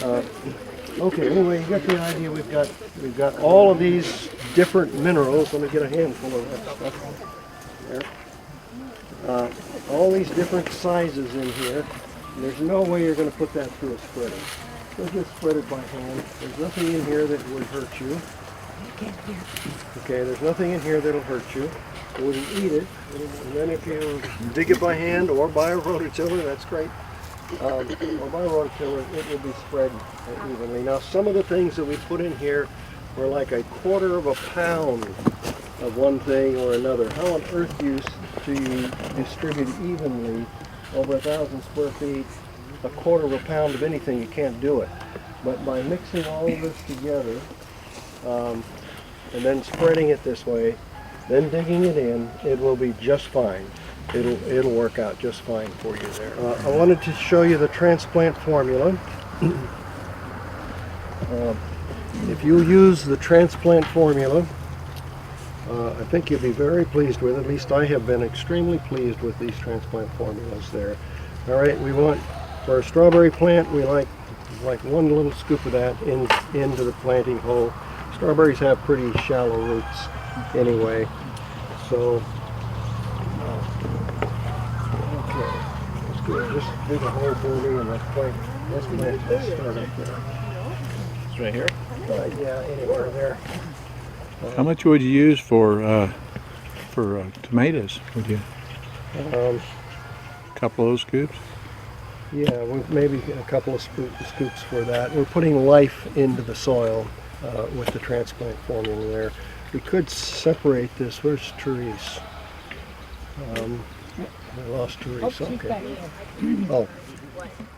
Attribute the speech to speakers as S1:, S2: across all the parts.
S1: Uh, okay, anyway, you got the idea. We've got all of these different minerals. Let me get a handful of that stuff there. All these different sizes in here. There's no way you're going to put that through a spreader. So just spread it by hand. There's nothing in here that would hurt you. Okay, there's nothing in here that'll hurt you. It wouldn't eat it. And then if you dig it by hand or by a rototiller, that's great. Or by a rototiller, it will be spread evenly. Now, some of the things that we put in here were like a quarter of a pound of one thing or another. How on earth do you distribute evenly over 1,000 square feet a quarter of a pound of anything? You can't do it. But by mixing all of this together and then spreading it this way, then digging it in, it will be just fine. It'll work out just fine for you there. I wanted to show you the transplant formula. If you use the transplant formula, I think you'll be very pleased with it. At least I have been extremely pleased with these transplant formulas there. All right, we want, for a strawberry plant, we like one little scoop of that into the planting hole. Strawberries have pretty shallow roots anyway, so okay, that's good. Just dig a hole for me and let's start up there.
S2: It's right here?
S1: Yeah, anywhere there.
S3: How much would you use for tomatoes? Would you? A couple of those scoops?
S1: Yeah, maybe a couple of scoops for that. We're putting life into the soil with the transplant formula there. We could separate this. Where's Therese? I lost Therese. Okay. Oh.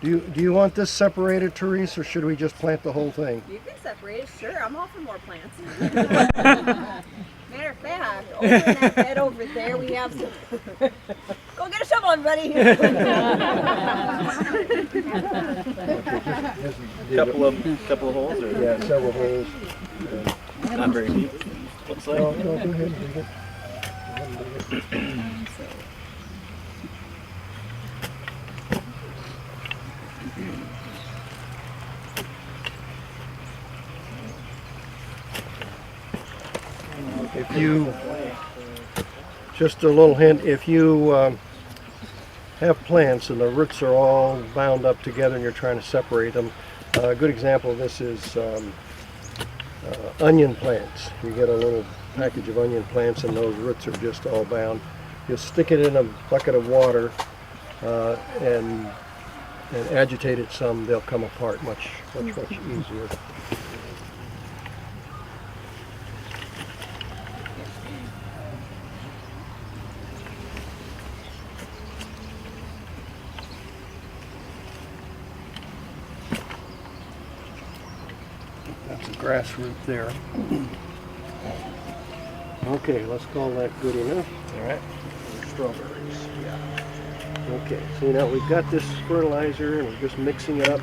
S1: Do you want this separated, Therese, or should we just plant the whole thing?
S4: You can separate it, sure. I'm all for more plants. Matter of fact, over in that bed over there, we have some. Go get a shovel, everybody.
S2: Couple of holes, or
S1: Yeah, several holes.
S2: not very deep. Looks like.
S1: No, go ahead and dig it. If you, just a little hint, if you have plants and the roots are all bound up together and you're trying to separate them, a good example of this is onion plants. You get a little package of onion plants and those roots are just all bound. You stick it in a bucket of water and agitate it some, they'll come apart much easier. That's a grass root there. Okay, let's call that good enough.
S2: All right.
S1: Strawberries, yeah. Okay, so now we've got this fertilizer and we're just mixing it up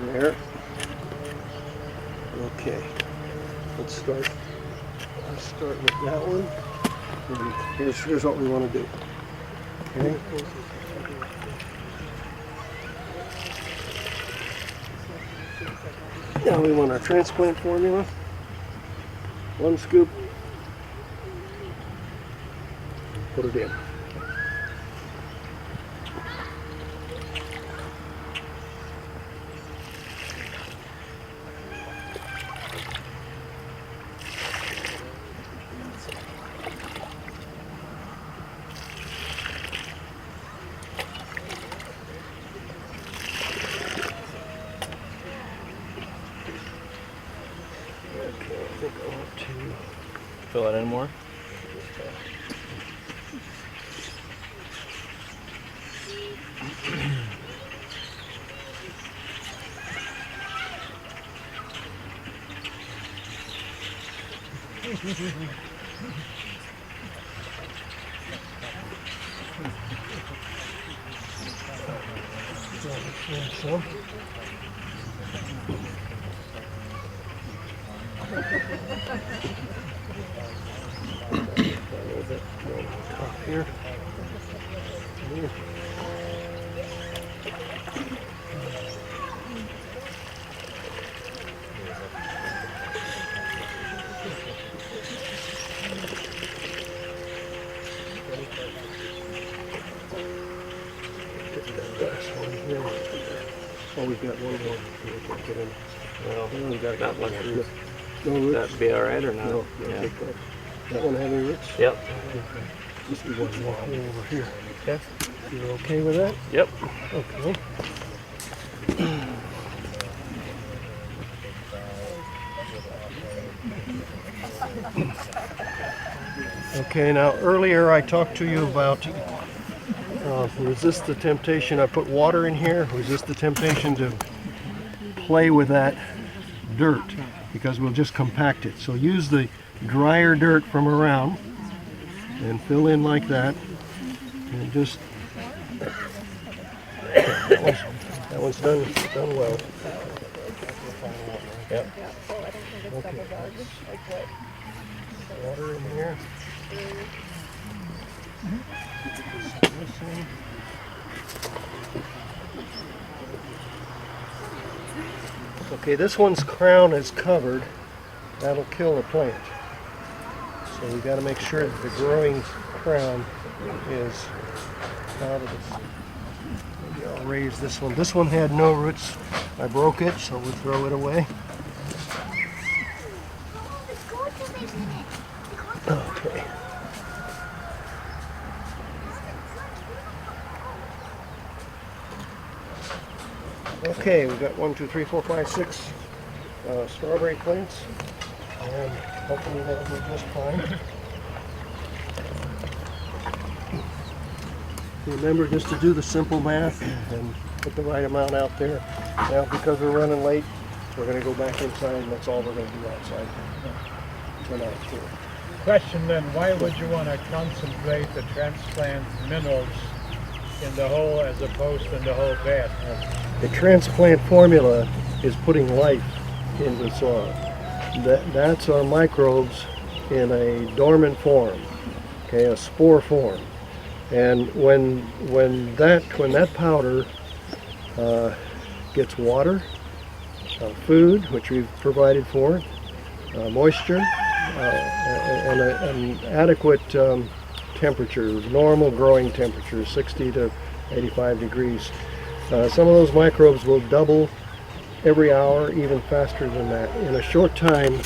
S1: there. Okay, let's start with that one. And here's what we want to do. Okay. Now we want our transplant formula. 1 scoop. Put it in.
S2: Fill it in more.
S1: Some. Here. Here. this one here. Oh, we've got one more. Put in.
S2: Well,
S1: We got
S2: not much roots.
S1: no roots.
S2: That'd be all right or not?
S1: No,
S2: Yeah.
S1: take that. That one have any roots?
S2: Yep.
S1: Just do one more hole over here.
S2: Okay.
S1: You're okay with that?
S2: Yep.
S1: Okay. Okay, now earlier I talked to you about resist the temptation. I put water in here, resist the temptation to play with that dirt because we'll just compact it. So use the drier dirt from around and fill in like that and just that one's done well.
S2: Yep.
S1: Okay. Water in here. Okay, this one's crown is covered. That'll kill the plant. So we got to make sure that the growing crown is out of this. Maybe I'll raise this one. This one had no roots. I broke it, so we'll throw it away. Okay. Okay, we've got 1, 2, 3, 4, 5, 6 strawberry plants, and hopefully that'll do just fine. Remember just to do the simple math and put the right amount out there. Now, because we're running late, we're going to go back inside, and that's all we're going to do outside tonight.
S5: Question then, why would you want to concentrate the transplant minerals in the hole as opposed to in the whole bed?
S1: The transplant formula is putting life into the soil. That's our microbes in a dormant form, okay, a spore form. And when that powder gets water, food, which we've provided for it, moisture, and an adequate temperature, normal growing temperature, 60 to 85 degrees. Some of those microbes will double every hour, even faster than that. In a short time,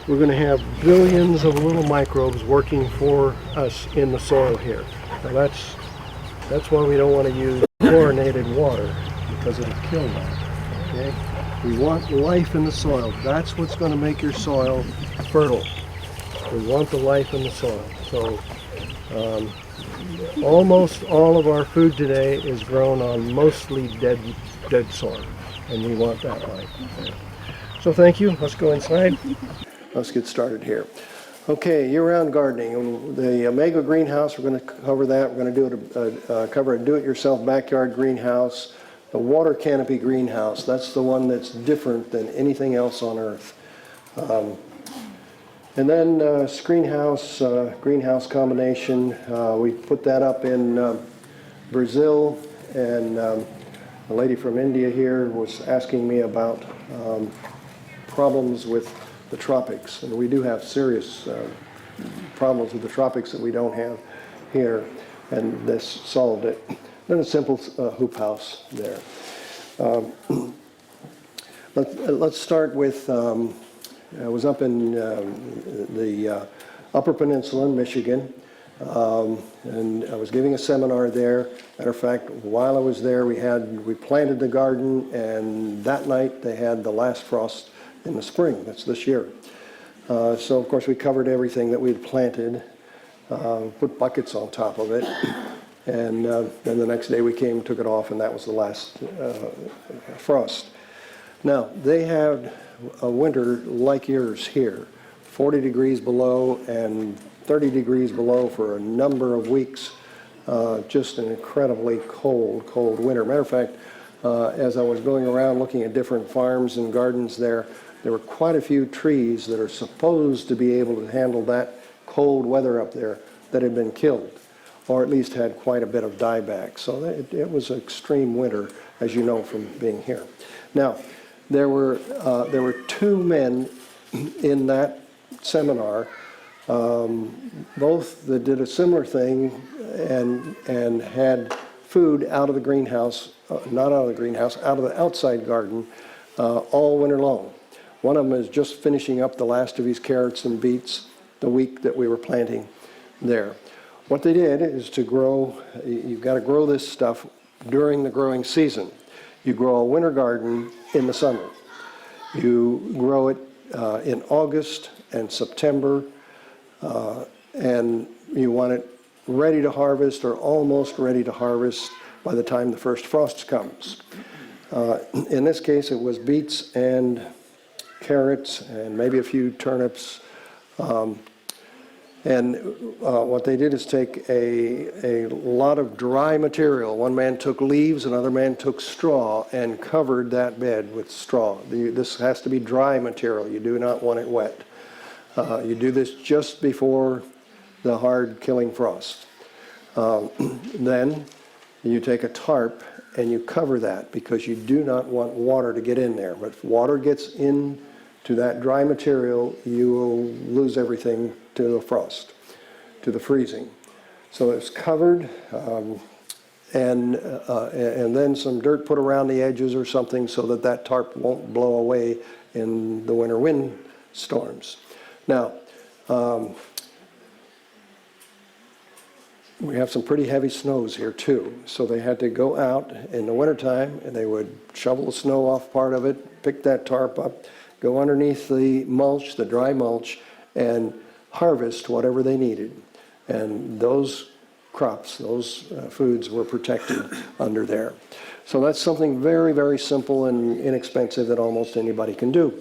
S1: we're going to have billions of little microbes working for us in the soil here. Now that's why we don't want to use chlorinated water, because it'll kill them. Okay? We want life in the soil. That's what's going to make your soil fertile. We want the life in the soil. So almost all of our food today is grown on mostly dead soil, and we want that life. So thank you. Let's go inside. Let's get started here. Okay, year-round gardening. The Omega greenhouse, we're going to cover that. We're going to cover a do-it-yourself backyard greenhouse. The water canopy greenhouse, that's the one that's different than anything else on earth. And then greenhouse combination. We put that up in Brazil, and a lady from India here was asking me about problems with the tropics. And we do have serious problems with the tropics that we don't have here, and this solved it. Then a simple hoop house there. Let's start with, I was up in the Upper Peninsula in Michigan, and I was giving a seminar there. Matter of fact, while I was there, we planted the garden, and that night they had the last frost in the spring. That's this year. So of course we covered everything that we'd planted, put buckets on top of it, and then the next day we came and took it off, and that was the last frost. Now they had a winter like yours here, 40 degrees below and 30 degrees below for a number of weeks. Just an incredibly cold winter. Matter of fact, as I was going around looking at different farms and gardens there were quite a few trees that are supposed to be able to handle that cold weather up there that had been killed, or at least had quite a bit of dieback. So it was an extreme winter, as you know from being here. Now, there were 2 men in that seminar, both that did a similar thing and had food out of the greenhouse, not out of the greenhouse, out of the outside garden all winter long. One of them is just finishing up the last of his carrots and beets the week that we were planting there. What they did is to grow, you've got to grow this stuff during the growing season. You grow a winter garden in the summer. You grow it in August and September, and you want it ready to harvest or almost ready to harvest by the time the first frost comes. In this case, it was beets and carrots and maybe a few turnips. What they did is take a lot of dry material. One man took leaves, another man took straw and covered that bed with straw. This has to be dry material. You do not want it wet. You do this just before the hard killing frost. Then you take a tarp and you cover that because you do not want water to get in there. But if water gets into that dry material, you will lose everything to the frost, to the freezing. So it's covered, and then some dirt put around the edges or something so that that tarp won't blow away in the winter wind storms. Now, we have some pretty heavy snows here too, so they had to go out in the wintertime and they would shovel the snow off part of it, pick that tarp up, go underneath the mulch, the dry mulch, and harvest whatever they needed. And those crops, those foods were protected under there. So that's something very, very simple and inexpensive that almost anybody can do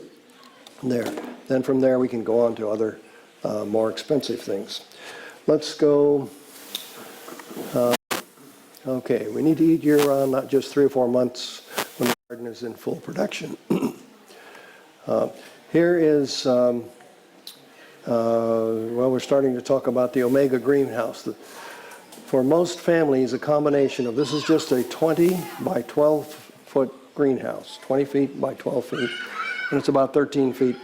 S1: there. Then from there we can go on to other more expensive things. Let's go. Okay, we need to eat year-round, not just 3 or 4 months when the garden is in full production. Here is, well, we're starting to talk about the Omega greenhouse. For most families, a combination of, this is just a 20 by 12 foot greenhouse, 20 feet by 12 feet, and it's about 13 feet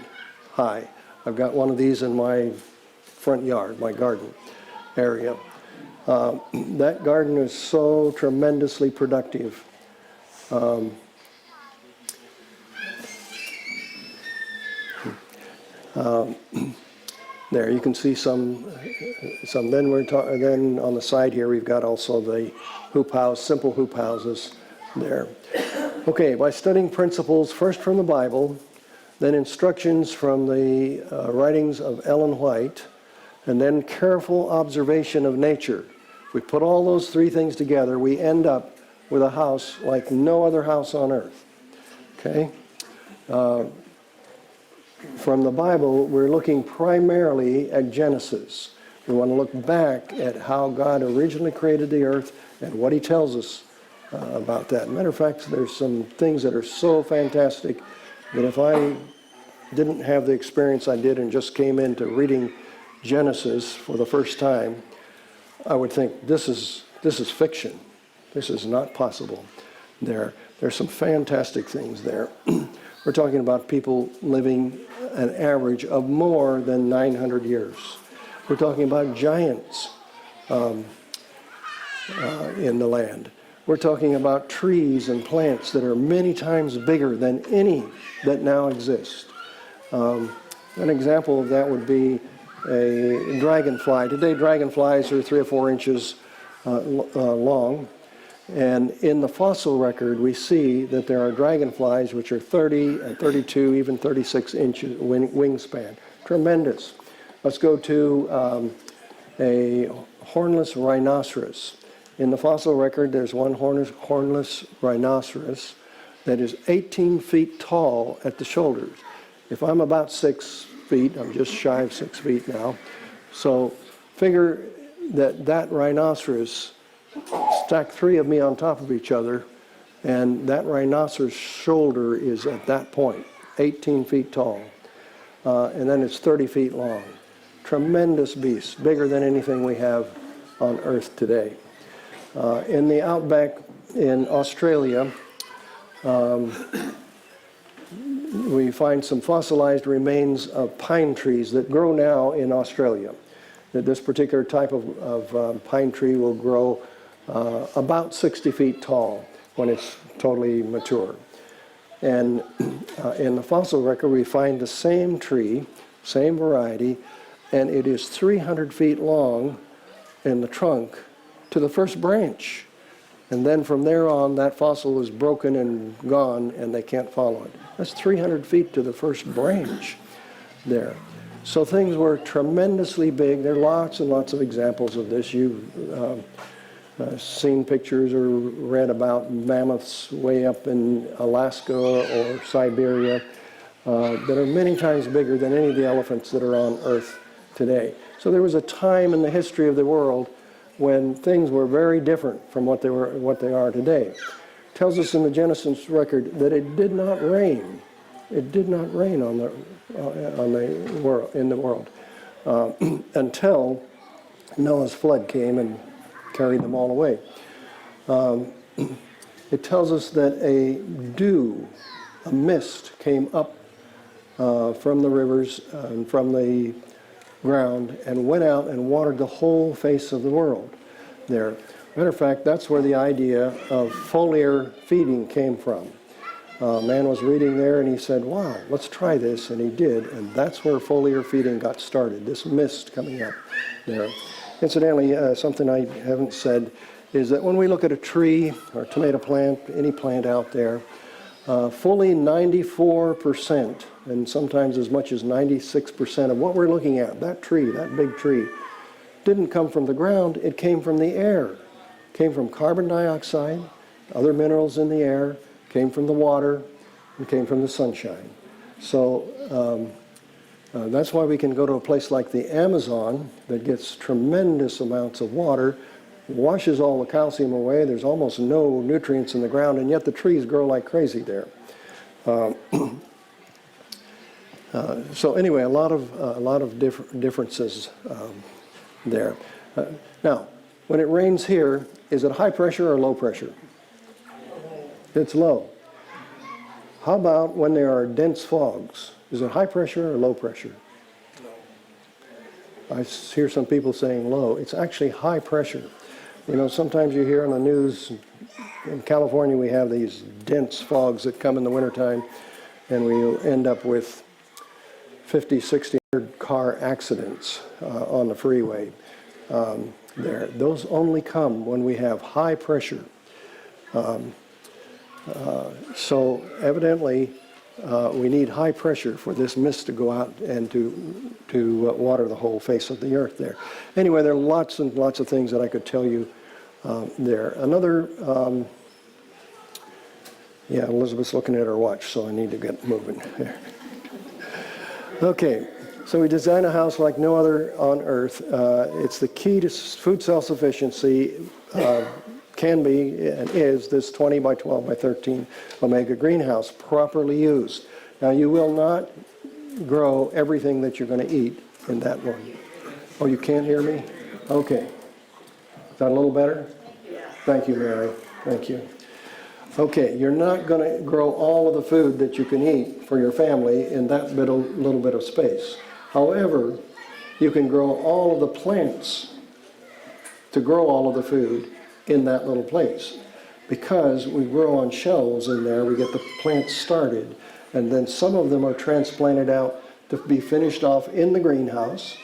S1: high. I've got one of these in my front yard, my garden area. That garden is so tremendously productive. There you can see some. Then then on the side here we've got also the hoop house, simple hoop houses there. Okay, by studying principles first from the Bible, then instructions from the writings of Ellen White, and then careful observation of nature. If we put all those 3 things together, we end up with a house like no other house on earth. Okay? From the Bible, we're looking primarily at Genesis. We want to look back at how God originally created the earth and what he tells us about that. Matter of fact, there's some things that are so fantastic that if I didn't have the experience I did and just came into reading Genesis for the first time, I would think this is fiction. This is not possible. There's some fantastic things there. We're talking about people living an average of more than 900 years. We're talking about giants in the land. We're talking about trees and plants that are many times bigger than any that now exist. An example of that would be a dragonfly. Today, dragonflies are 3 or 4 inches long. And in the fossil record, we see that there are dragonflies which are 30 and 32, even 36 inches wingspan. Tremendous. Let's go to a hornless rhinoceros. In the fossil record, there's one hornless rhinoceros that is 18 feet tall at the shoulders. If I'm about 6 feet, I'm just shy of 6 feet now. So figure that rhinoceros, stack 3 of me on top of each other, and that rhinoceros shoulder is at that point, 18 feet tall. And then it's 30 feet long. Tremendous beast, bigger than anything we have on Earth today. In the outback in Australia, we find some fossilized remains of pine trees that grow now in Australia. That this particular type of pine tree will grow about 60 feet tall when it's totally mature. And in the fossil record, we find the same tree, same variety, and it is 300 feet long in the trunk to the first branch. And then from there on, that fossil is broken and gone, and they can't follow it. That's 300 feet to the first branch there. So things were tremendously big. There are lots and lots of examples of this. You've seen pictures or read about mammoths way up in Alaska or Siberia that are many times bigger than any of the elephants that are on Earth today. So there was a time in the history of the world when things were very different from what they are today. It tells us in the Genesis record that it did not rain. It did not rain in the world until Noah's flood came and carried them all away. It tells us that a dew, a mist, came up from the rivers and from the ground and went out and watered the whole face of the world there. Matter of fact, that's where the idea of foliar feeding came from. A man was reading there and he said, wow, let's try this, and he did, and that's where foliar feeding got started, this mist coming up there. Incidentally, something I haven't said is that when we look at a tree or tomato plant, any plant out there, fully 94%, and sometimes as much as 96% of what we're looking at, that tree, that big tree, didn't come from the ground, it came from the air. It came from carbon dioxide, other minerals in the air, came from the water, and came from the sunshine. So that's why we can go to a place like the Amazon that gets tremendous amounts of water, washes all the calcium away, there's almost no nutrients in the ground, and yet the trees grow like crazy there. So anyway, a lot of differences there. Now, when it rains here, is it high pressure or low pressure? It's low. How about when there are dense fogs? Is it high pressure or low pressure? I hear some people saying low. It's actually high pressure. You know, sometimes you hear on the news, in California we have these dense fogs that come in the wintertime, and we end up with 50, 60 car accidents on the freeway there. Those only come when we have high pressure. So evidently, we need high pressure for this mist to go out and to water the whole face of the earth there. Anyway, there are lots and lots of things that I could tell you there. Another, yeah, Elizabeth's looking at her watch, so I need to get moving here. Okay, so we design a house like no other on earth. It's the key to food self-sufficiency. Can be and is this 20 by 12 by 13 Omega greenhouse properly used. Now you will not grow everything that you're going to eat in that one. Oh, you can't hear me? Okay. Is that a little better? Thank you, Mary. Thank you. Okay, you're not going to grow all of the food that you can eat for your family in that little bit of space. However, you can grow all of the plants to grow all of the food in that little place. Because we grow on shelves in there, we get the plants started, and then some of them are transplanted out to be finished off in the greenhouse,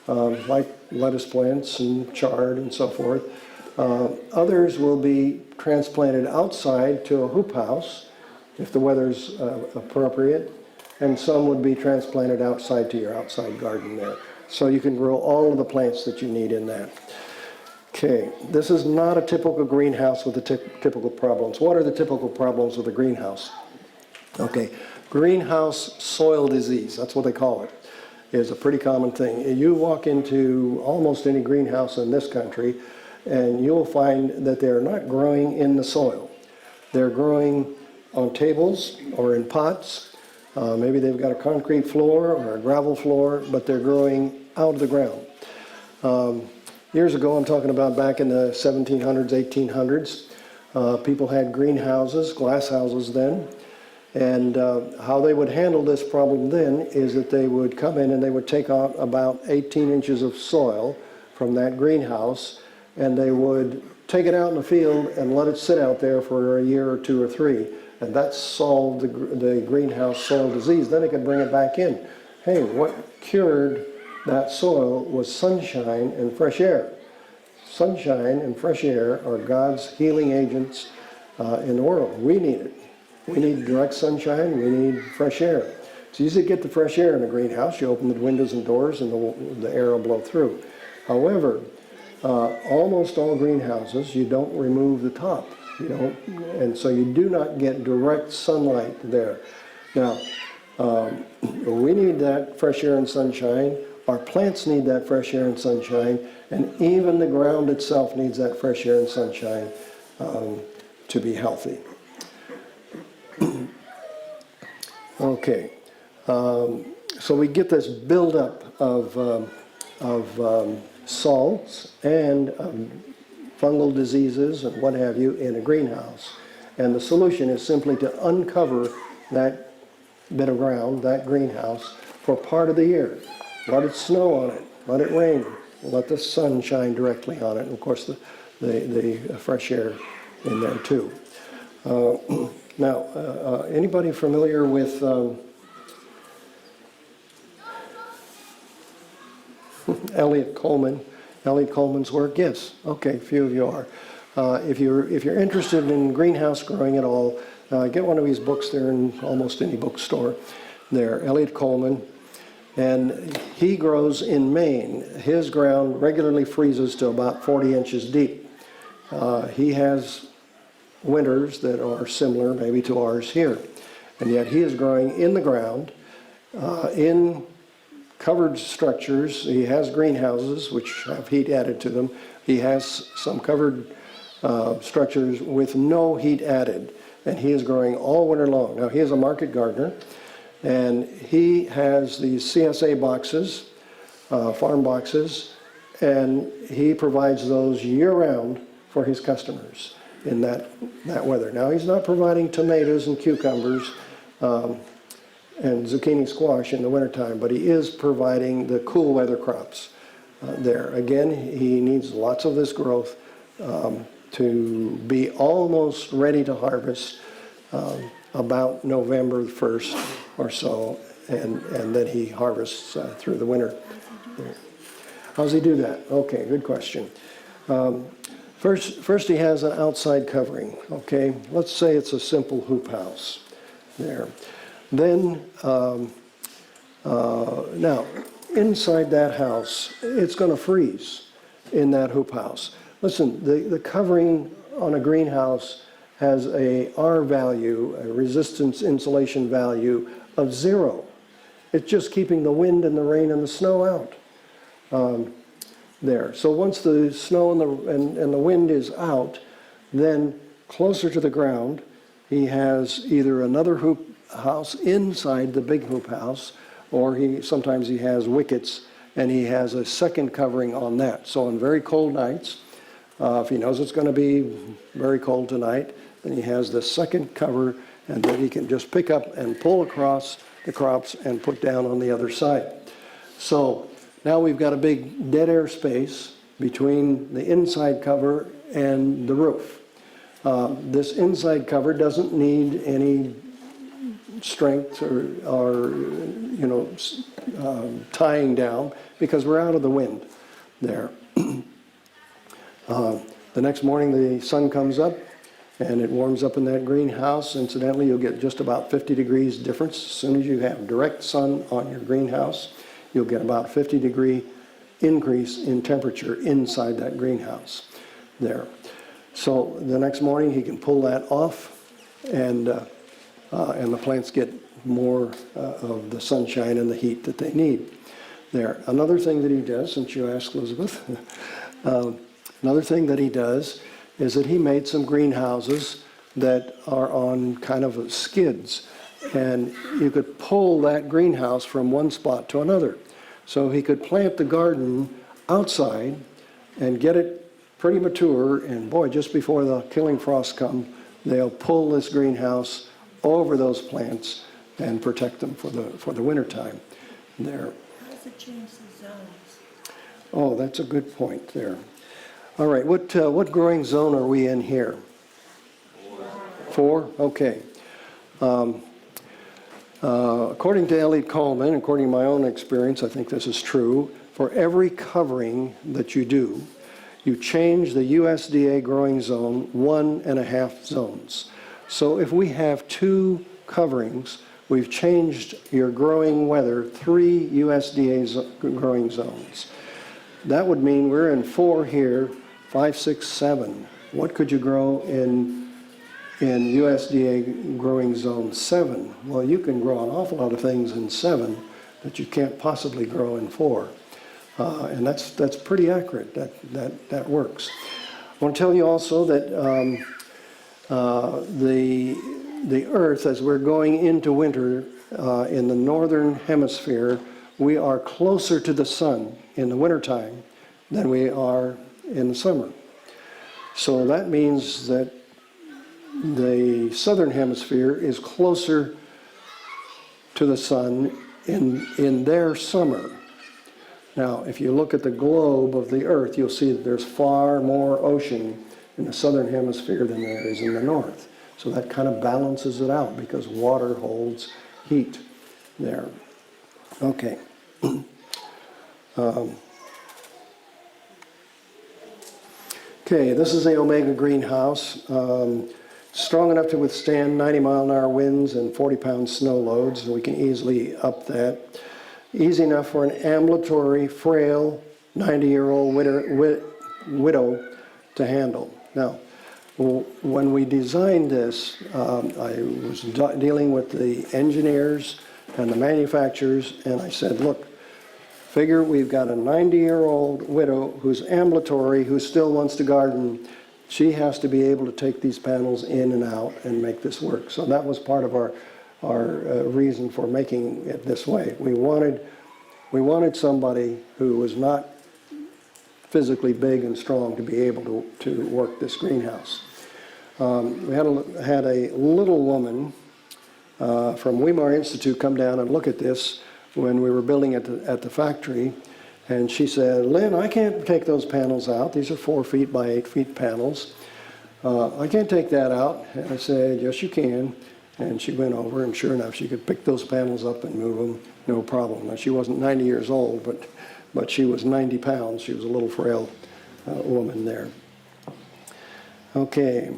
S1: like lettuce plants and chard and so forth. Others will be transplanted outside to a hoop house, if the weather's appropriate, and some would be transplanted outside to your outside garden there. So you can grow all of the plants that you need in that. Okay, this is not a typical greenhouse with the typical problems. What are the typical problems with a greenhouse? Okay, greenhouse soil disease, that's what they call it, is a pretty common thing. You walk into almost any greenhouse in this country and you'll find that they're not growing in the soil. They're growing on tables or in pots. Maybe they've got a concrete floor or a gravel floor, but they're growing out of the ground. Years ago, I'm talking about back in the 1700s, 1800s, people had greenhouses, glass houses then, and how they would handle this problem then is that they would come in and they would take out about 18 inches of soil from that greenhouse, and they would take it out in the field and let it sit out there for a year or 2 or 3, and that solved the greenhouse soil disease. Then it could bring it back in. Hey, what cured that soil was sunshine and fresh air. Sunshine and fresh air are God's healing agents in the world. We need it. We need direct sunshine, we need fresh air. It's easy to get the fresh air in a greenhouse. You open the windows and doors and the air will blow through. However, almost all greenhouses, you don't remove the top. You don't, and so you do not get direct sunlight there. Now, we need that fresh air and sunshine. Our plants need that fresh air and sunshine, and even the ground itself needs that fresh air and sunshine to be healthy. Okay, so we get this buildup of salts and fungal diseases and what have you in a greenhouse. And the solution is simply to uncover that bit of ground, that greenhouse, for part of the year. Let it snow on it, let it rain, let the sun shine directly on it, and of course the fresh air in there too. Now, anybody familiar with Elliott Coleman's work? Yes. Okay, a few of you are. If you're interested in greenhouse growing at all, get one of his books. They're in almost any bookstore. There, Elliott Coleman, and he grows in Maine. His ground regularly freezes to about 40 inches deep. He has winters that are similar maybe to ours here, and yet he is growing in the ground in covered structures. He has greenhouses which have heat added to them. He has some covered structures with no heat added, and he is growing all winter long. Now, he is a market gardener, and he has these CSA boxes, farm boxes, and he provides those year-round for his customers in that weather. Now, he's not providing tomatoes and cucumbers and zucchini squash in the wintertime, but he is providing the cool weather crops there. Again, he needs lots of this growth to be almost ready to harvest about November 1st or so, and then he harvests through the winter. How does he do that? Okay, good question. First he has an outside covering, okay? Let's say it's a simple hoop house there. Then, now, inside that house, it's going to freeze in that hoop house. Listen, the covering on a greenhouse has a R value, a resistance insulation value of 0. It's just keeping the wind and the rain and the snow out. There. So once the snow and the wind is out, then closer to the ground, he has either another hoop house inside the big hoop house, or sometimes he has wickets, and he has a second covering on that. So on very cold nights, if he knows it's going to be very cold tonight, then he has the second cover, and then he can just pick up and pull across the crops and put down on the other side. So now we've got a big dead air space between the inside cover and the roof. This inside cover doesn't need any strength or tying down, because we're out of the wind there. The next morning the sun comes up and it warms up in that greenhouse. Incidentally, you'll get just about 50 degrees difference. As soon as you have direct sun on your greenhouse, you'll get about 50-degree increase in temperature inside that greenhouse there. So the next morning he can pull that off, and the plants get more of the sunshine and the heat that they need there. Another thing that he does, since you asked, Elizabeth, another thing that he does is that he made some greenhouses that are on kind of skids, and you could pull that greenhouse from one spot to another. So he could plant the garden outside and get it pretty mature, and boy, just before the killing frosts come, they'll pull this greenhouse over those plants and protect them for the winter time there.
S4: How does it change the zones?
S1: Oh, that's a good point there. All right, what growing zone are we in here? 4? Okay. According to Elliot Coleman, according to my own experience, I think this is true, for every covering that you do, you change the USDA growing zone 1.5 zones. So if we have 2 coverings, we've changed your growing weather 3 USDA growing zones. That would mean we're in 4 here, 5, 6, 7. What could you grow in USDA growing zone 7? Well, you can grow an awful lot of things in 7 that you can't possibly grow in 4. And that's pretty accurate. That works. I want to tell you also that the Earth, as we're going into winter in the northern hemisphere, we are closer to the sun in the wintertime than we are in the summer. So that means that the southern hemisphere is closer to the sun in their summer. Now, if you look at the globe of the Earth, you'll see that there's far more ocean in the southern hemisphere than there is in the north. So that kind of balances it out because water holds heat there. Okay. Okay, this is the Omega greenhouse. Strong enough to withstand 90-mile-an-hour winds and 40-pound snow loads, and we can easily up that. Easy enough for an ambulatory, frail, 90-year-old widow to handle. Now, when we designed this, I was dealing with the engineers and the manufacturers, and I said, look, figure we've got a 90-year-old widow who's ambulatory, who still wants to garden. She has to be able to take these panels in and out and make this work. So that was part of our reason for making it this way. We wanted somebody who was not physically big and strong to be able to work this greenhouse. We had a little woman from Weimar Institute come down and look at this when we were building at the factory, and she said, Lynn, I can't take those panels out. These are 4 feet by 8 feet panels. I can't take that out. And I said, yes, you can. And she went over, and sure enough, she could pick those panels up and move them, no problem. Now, she wasn't 90 years old, but she was 90 pounds. She was a little frail woman there. Okay.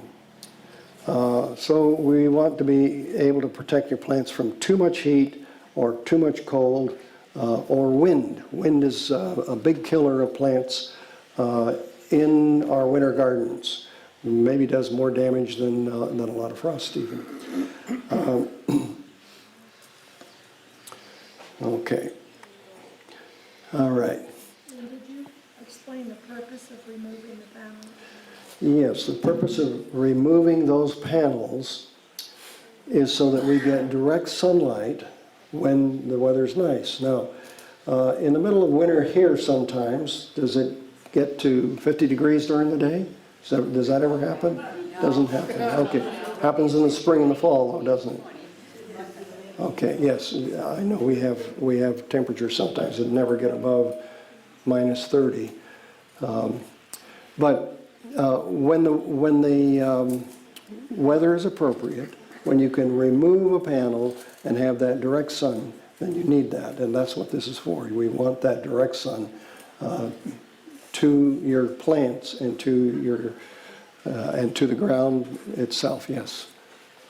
S1: So we want to be able to protect your plants from too much heat or too much cold or wind. Wind is a big killer of plants in our winter gardens. Maybe does more damage than a lot of frost even. Okay. All right.
S6: And did you explain the purpose of removing the panels?
S1: Yes, the purpose of removing those panels is so that we get direct sunlight when the weather's nice. Now, in the middle of winter here sometimes, does it get to 50 degrees during the day? Does that ever happen? Doesn't happen. Okay. Happens in the spring and the fall, though, doesn't it? Okay, yes, I know we have temperatures sometimes that never get above minus 30. But when the weather is appropriate, when you can remove a panel and have that direct sun, then you need that, and that's what this is for. We want that direct sun to your plants and to the ground itself. Yes.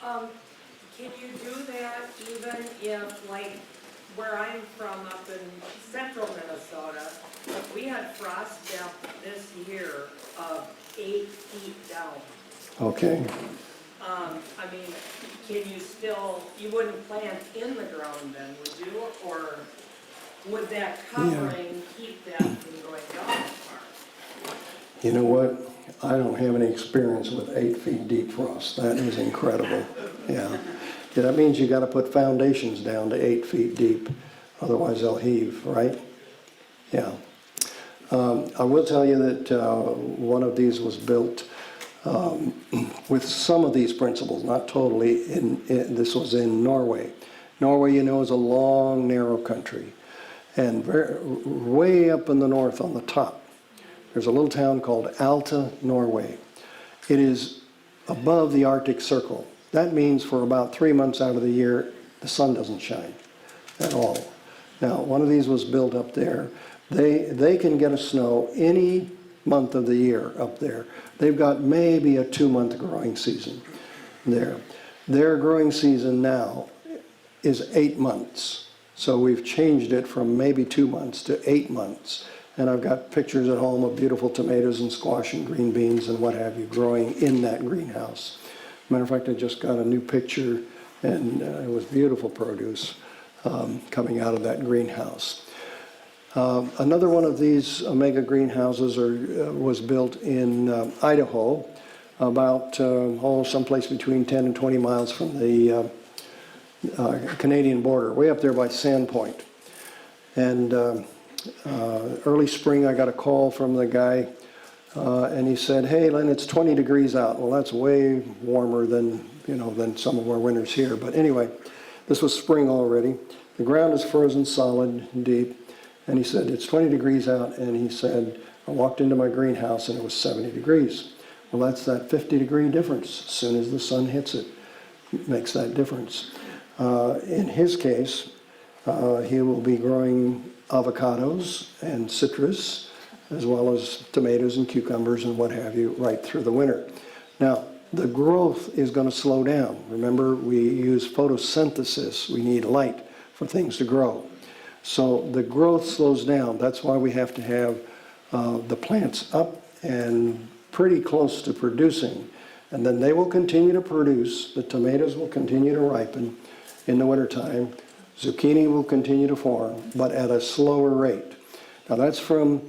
S7: Can you do that even if, like, where I'm from up in central Minnesota, we had frost depth this year of 8 feet down.
S1: Okay.
S7: I mean, can you still, you wouldn't plant in the ground then, would you? Or would that covering keep that from going down far?
S1: You know what? I don't have any experience with 8 feet deep frost. That is incredible. Yeah. That means you got to put foundations down to 8 feet deep, otherwise they'll heave, right? Yeah. I will tell you that one of these was built with some of these principles, not totally. This was in Norway. Norway, you know, is a long, narrow country, and way up in the north on the top, There's a little town called Alta, Norway. It is above the Arctic Circle. That means for about 3 months out of the year, the sun doesn't shine at all. Now, one of these was built up there. They can get a snow any month of the year up there. They've got maybe a 2-month growing season there. Their growing season now is 8 months. So we've changed it from maybe 2 months to 8 months. And I've got pictures at home of beautiful tomatoes and squash and green beans and what have you growing in that greenhouse. Matter of fact, I just got a new picture, and it was beautiful produce coming out of that greenhouse. Another one of these Omega greenhouses was built in Idaho, about someplace between 10 and 20 miles from the Canadian border, way up there by Sandpoint. And early spring, I got a call from the guy, and he said, "Hey, Lynn, it's 20 degrees out." Well, that's way warmer than some of our winters here. But anyway, this was spring already. The ground is frozen solid, deep. And he said, "It's 20 degrees out." And he said, "I walked into my greenhouse and it was 70 degrees. Well, that's that 50-degree difference. As soon as the sun hits it, it makes that difference. In his case, he will be growing avocados and citrus, as well as tomatoes and cucumbers and what have you, right through the winter. Now, the growth is going to slow down. Remember, we use photosynthesis. We need light for things to grow. So the growth slows down. That's why we have to have the plants up and pretty close to producing. And then they will continue to produce. The tomatoes will continue to ripen in the wintertime. Zucchini will continue to form, but at a slower rate. Now that's from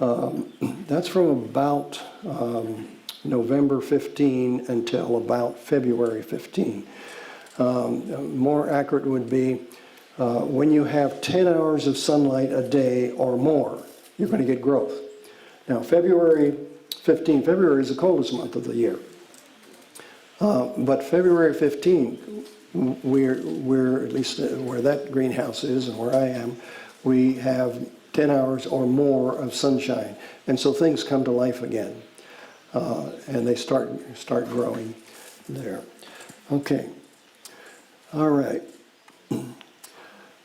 S1: about November 15 until about February 15. More accurate would be when you have 10 hours of sunlight a day or more, you're going to get growth. Now February is the coldest month of the year. But February 15, we're at least where that greenhouse is and where I am, we have 10 hours or more of sunshine. And so things come to life again. And they start growing there. Okay. All right.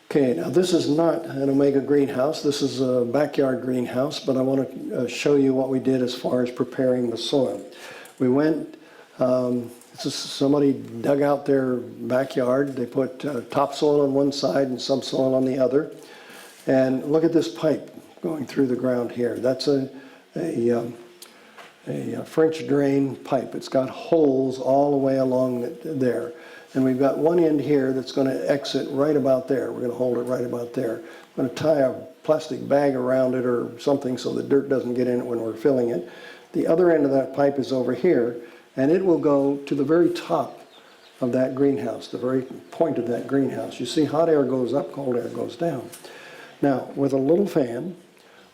S1: Okay, now this is not an Omega greenhouse. This is a backyard greenhouse, but I want to show you what we did as far as preparing the soil. We went, somebody dug out their backyard. They put topsoil on one side and subsoil on the other. And look at this pipe going through the ground here. That's a French drain pipe. It's got holes all the way along there. And we've got one end here that's going to exit right about there. We're going to hold it right about there. I'm going to tie a plastic bag around it or something so the dirt doesn't get in it when we're filling it. The other end of that pipe is over here, and it will go to the very top of that greenhouse, the very point of that greenhouse. You see, hot air goes up, cold air goes down. Now, with a little fan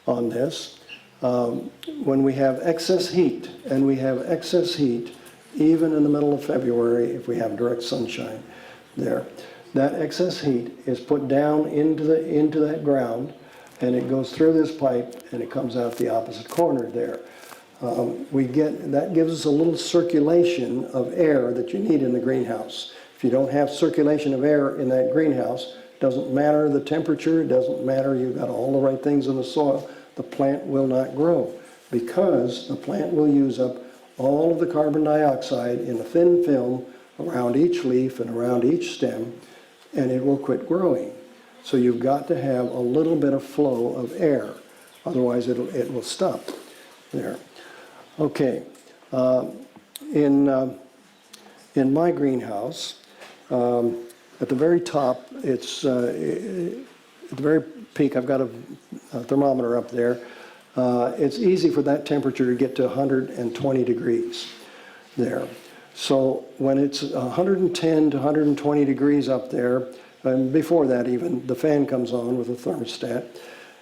S1: on this, when we have excess heat, and we have excess heat even in the middle of February if we have direct sunshine there, that excess heat is put down into that ground, and it goes through this pipe and it comes out the opposite corner there. That gives us a little circulation of air that you need in the greenhouse. If you don't have circulation of air in that greenhouse, doesn't matter the temperature, it doesn't matter you've got all the right things in the soil, the plant will not grow because the plant will use up all of the carbon dioxide in a thin film around each leaf and around each stem, and it will quit growing. So you've got to have a little bit of flow of air, otherwise it will stop there. Okay, in my greenhouse, at the very top, it's at the very peak, I've got a thermometer up there. It's easy for that temperature to get to 120 degrees there. So when it's 110 to 120 degrees up there, and before that even, the fan comes on with a thermostat,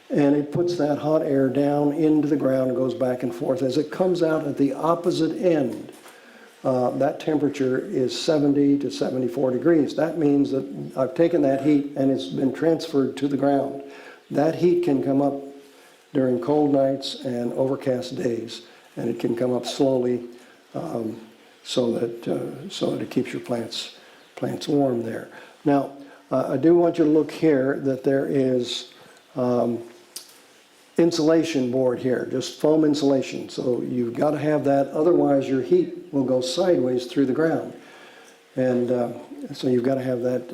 S1: and it puts that hot air down into the ground and goes back and forth. As it comes out at the opposite end, that temperature is 70 to 74 degrees. That means that I've taken that heat and it's been transferred to the ground. That heat can come up during cold nights and overcast days. And it can come up slowly so that it keeps your plants warm there. Now, I do want you to look here that there is insulation board here, just foam insulation. So you've got to have that, otherwise your heat will go sideways through the ground. And so you've got to have that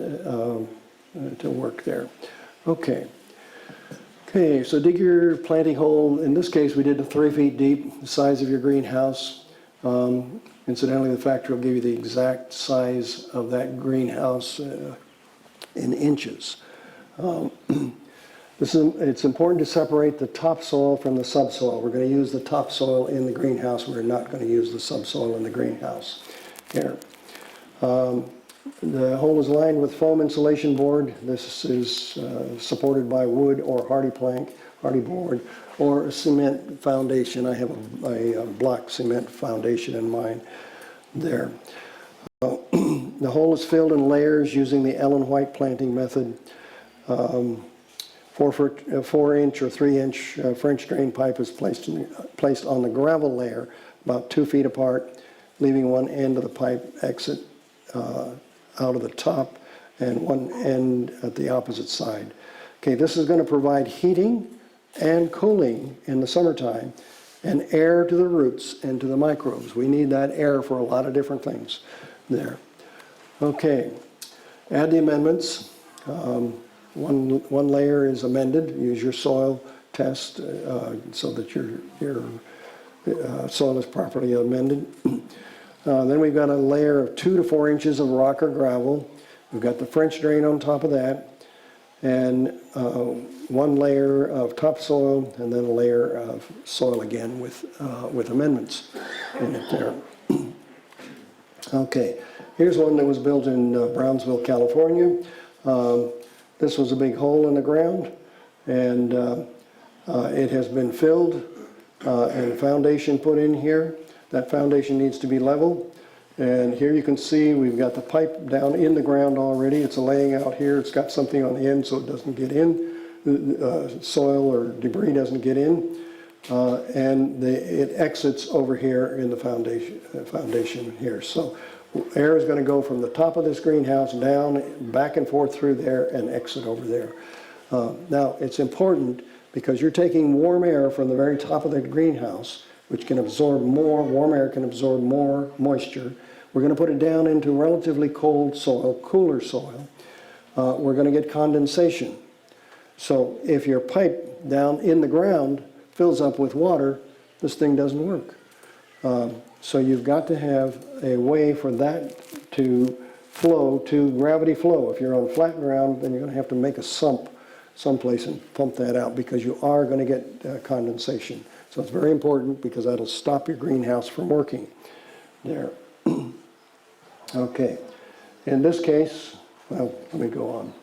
S1: to work there. Okay. Okay, so dig your planting hole. In this case, we did 3 feet deep, the size of your greenhouse. Incidentally, the factory will give you the exact size of that greenhouse in inches. It's important to separate the topsoil from the subsoil. We're going to use the topsoil in the greenhouse. We're not going to use the subsoil in the greenhouse. Here. The hole is lined with foam insulation board. This is supported by wood or hardy plank, hardy board, or a cement foundation. I have a block cement foundation in mine there. The hole is filled in layers using the Ellen White planting method. 4-inch or 3-inch French drain pipe is placed on the gravel layer about 2 feet apart, leaving one end of the pipe exit out of the top and one end at the opposite side. Okay, this is going to provide heating and cooling in the summertime and air to the roots and to the microbes. We need that air for a lot of different things there. Okay, add the amendments. One layer is amended. Use your soil test so that your soil is properly amended. Then we've got a layer of 2 to 4 inches of rock or gravel. We've got the French drain on top of that, and one layer of topsoil, and then a layer of soil again with amendments in it there. Okay, here's one that was built in Brownsville, California. This was a big hole in the ground, and it has been filled and a foundation put in here. That foundation needs to be level, and here you can see we've got the pipe down in the ground already. It's laying out here. It's got something on the end so it doesn't get in, soil or debris doesn't get in, and it exits over here in the foundation here. So air is going to go from the top of this greenhouse down, back and forth through there, and exit over there. Now, it's important because you're taking warm air from the very top of the greenhouse, which can absorb more, warm air can absorb more moisture. We're going to put it down into relatively cold soil, cooler soil. We're going to get condensation. So if your pipe down in the ground fills up with water, this thing doesn't work. So you've got to have a way for that to flow, to gravity flow. If you're on flat ground, then you're going to have to make a sump someplace and pump that out because you are going to get condensation. So it's very important because that'll stop your greenhouse from working there. Okay, in this case, well, let me go on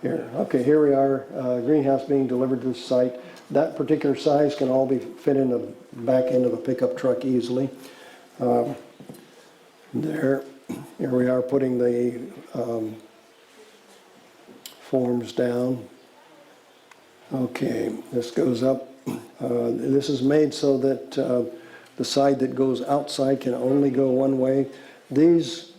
S1: here. Okay, here we are, greenhouse being delivered to the site. That particular size can all be fit in the back end of a pickup truck easily. There, here we are putting the forms down. Okay, this goes up. This is made so that the side that goes outside can only go one way. These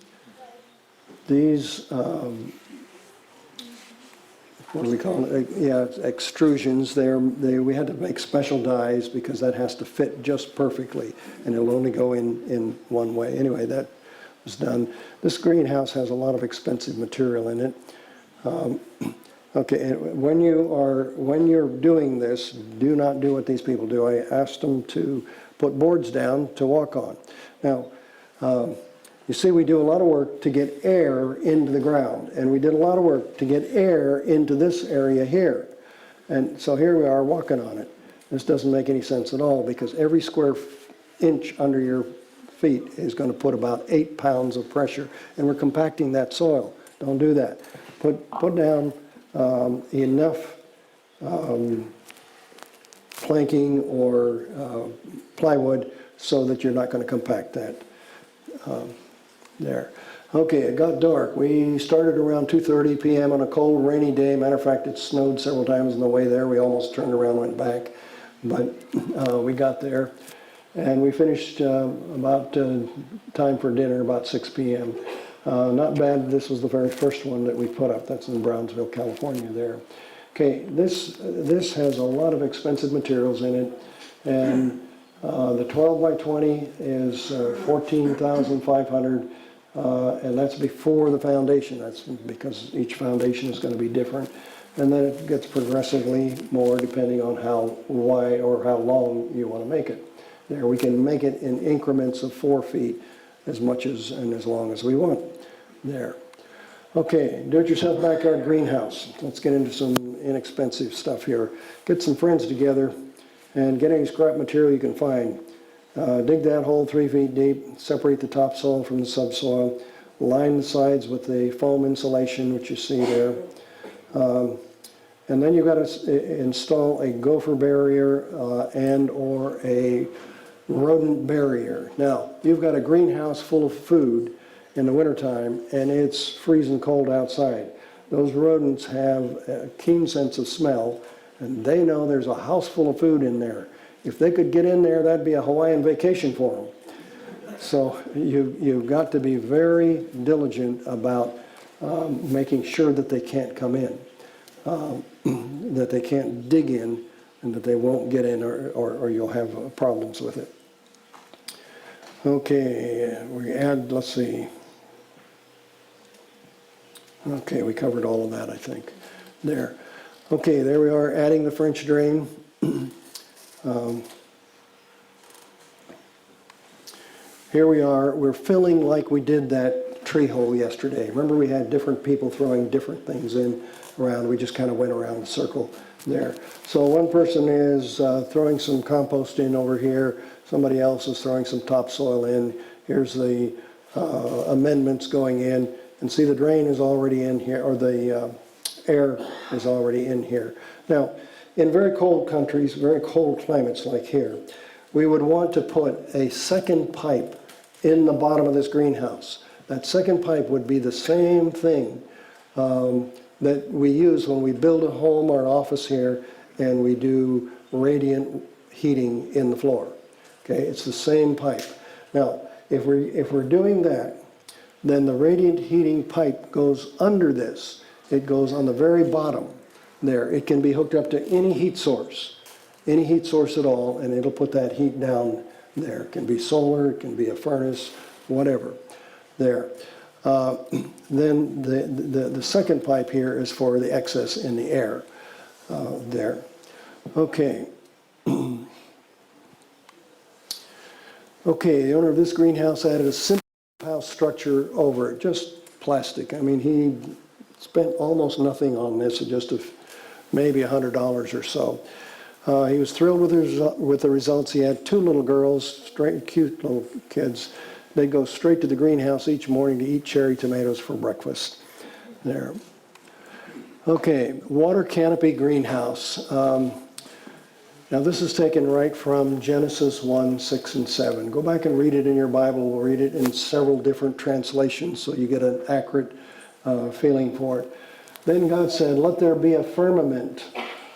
S1: what do we call it? Yeah, extrusions. We had to make special dies because that has to fit just perfectly, and it'll only go in one way. Anyway, that was done. This greenhouse has a lot of expensive material in it. Okay, when you're doing this, do not do what these people do. I asked them to put boards down to walk on. Now, you see, we do a lot of work to get air into the ground, and we did a lot of work to get air into this area here. And so here we are walking on it. This doesn't make any sense at all because every square inch under your feet is going to put about 8 pounds of pressure, and we're compacting that soil. Don't do that. Put down enough planking or plywood so that you're not going to compact that. There. Okay, it got dark. We started around 2:30 p.m. on a cold, rainy day. Matter of fact, it snowed several times on the way there. We almost turned around and went back. but we got there. And we finished about time for dinner, about 6 p.m. Not bad. This was the very first one that we put up. That's in Brownsville, California there. Okay, this has a lot of expensive materials in it. And the 12 by 20 is 14,500, and that's before the foundation. That's because each foundation is going to be different. And then it gets progressively more depending on how wide or how long you want to make it. There, we can make it in increments of 4 feet, as much as and as long as we want. There. Okay, do-it-yourself backyard greenhouse. Let's get into some inexpensive stuff here. Get some friends together and get any scrap material you can find. Dig that hole 3 feet deep, separate the topsoil from the subsoil, line the sides with the foam insulation, which you see there. And then you've got to install a gopher barrier and or a rodent barrier. Now, you've got a greenhouse full of food in the wintertime and it's freezing cold outside. Those rodents have a keen sense of smell and they know there's a house full of food in there. If they could get in there, that'd be a Hawaiian vacation for them. So you've got to be very diligent about making sure that they can't come in, that they can't dig in, and that they won't get in or you'll have problems with it. Okay, we add, let's see. Okay, we covered all of that, I think. There. Okay, there we are, adding the French drain. Here we are, we're filling like we did that tree hole yesterday. Remember we had different people throwing different things in around. We just kind of went around the circle there. So one person is throwing some compost in over here. Somebody else is throwing some topsoil in. Here's the amendments going in. And see the drain is already in here, or the air is already in here. Now, in very cold countries, very cold climates like here, we would want to put a second pipe in the bottom of this greenhouse. That second pipe would be the same thing that we use when we build a home or an office here and we do radiant heating in the floor. Okay, it's the same pipe. Now, if we're doing that, then the radiant heating pipe goes under this. It goes on the very bottom there. It can be hooked up to any heat source at all, and it'll put that heat down there. It can be solar, it can be a furnace, whatever. There. Then the second pipe here is for the excess in the air. There. Okay. Okay, the owner of this greenhouse added a simple house structure over it, just plastic. I mean, he spent almost nothing on this, just maybe $100 or so. He was thrilled with the results. He had 2 little girls, cute little kids. They'd go straight to the greenhouse each morning to eat cherry tomatoes for breakfast. There. Okay, water canopy greenhouse. Now this is taken right from Genesis 1, 6, and 7. Go back and read it in your Bible. We'll read it in several different translations so you get an accurate feeling for it. Then God said, let there be a firmament.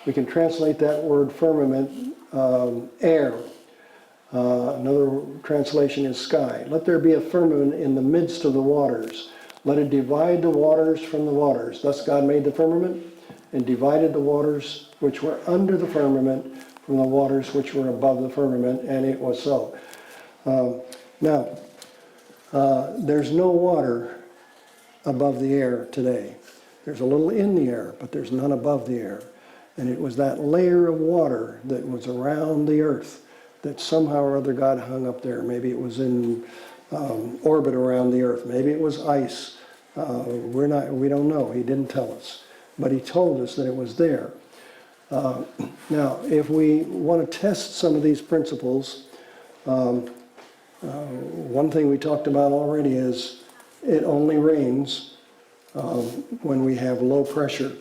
S1: We can translate that word firmament, air. Another translation is sky. Let there be a firmament in the midst of the waters. Let it divide the waters from the waters. Thus God made the firmament and divided the waters which were under the firmament from the waters which were above the firmament, and it was so. Now, there's no water above the air today. There's a little in the air, but there's none above the air. And it was that layer of water that was around the earth that somehow or other God hung up there. Maybe it was in orbit around the earth. Maybe it was ice. We don't know. He didn't tell us. But he told us that it was there. Now, if we want to test some of these principles, one thing we talked about already is it only rains when we have low pressure.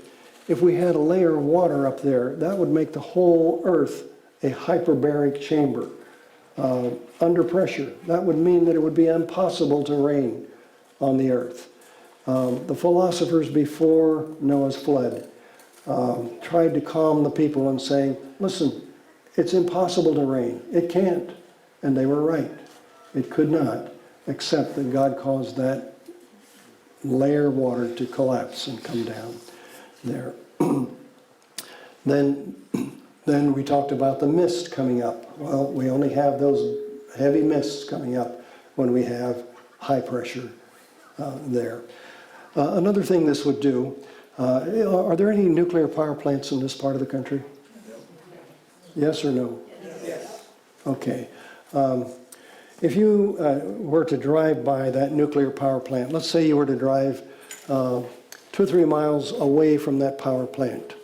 S1: If we had a layer of water up there, that would make the whole earth a hyperbaric chamber under pressure. That would mean that it would be impossible to rain on the earth. The philosophers before Noah's flood tried to calm the people and saying, listen, it's impossible to rain. It can't. And they were right. It could not, except that God caused that layer of water to collapse and come down there. Then we talked about the mist coming up. Well, we only have those heavy mists coming up when we have high pressure there. Another thing this would do, are there any nuclear power plants in this part of the country? Yes or no? Yes. Okay. If you were to drive by that nuclear power plant, let's say you were to drive 2 or 3 miles away from that power plant,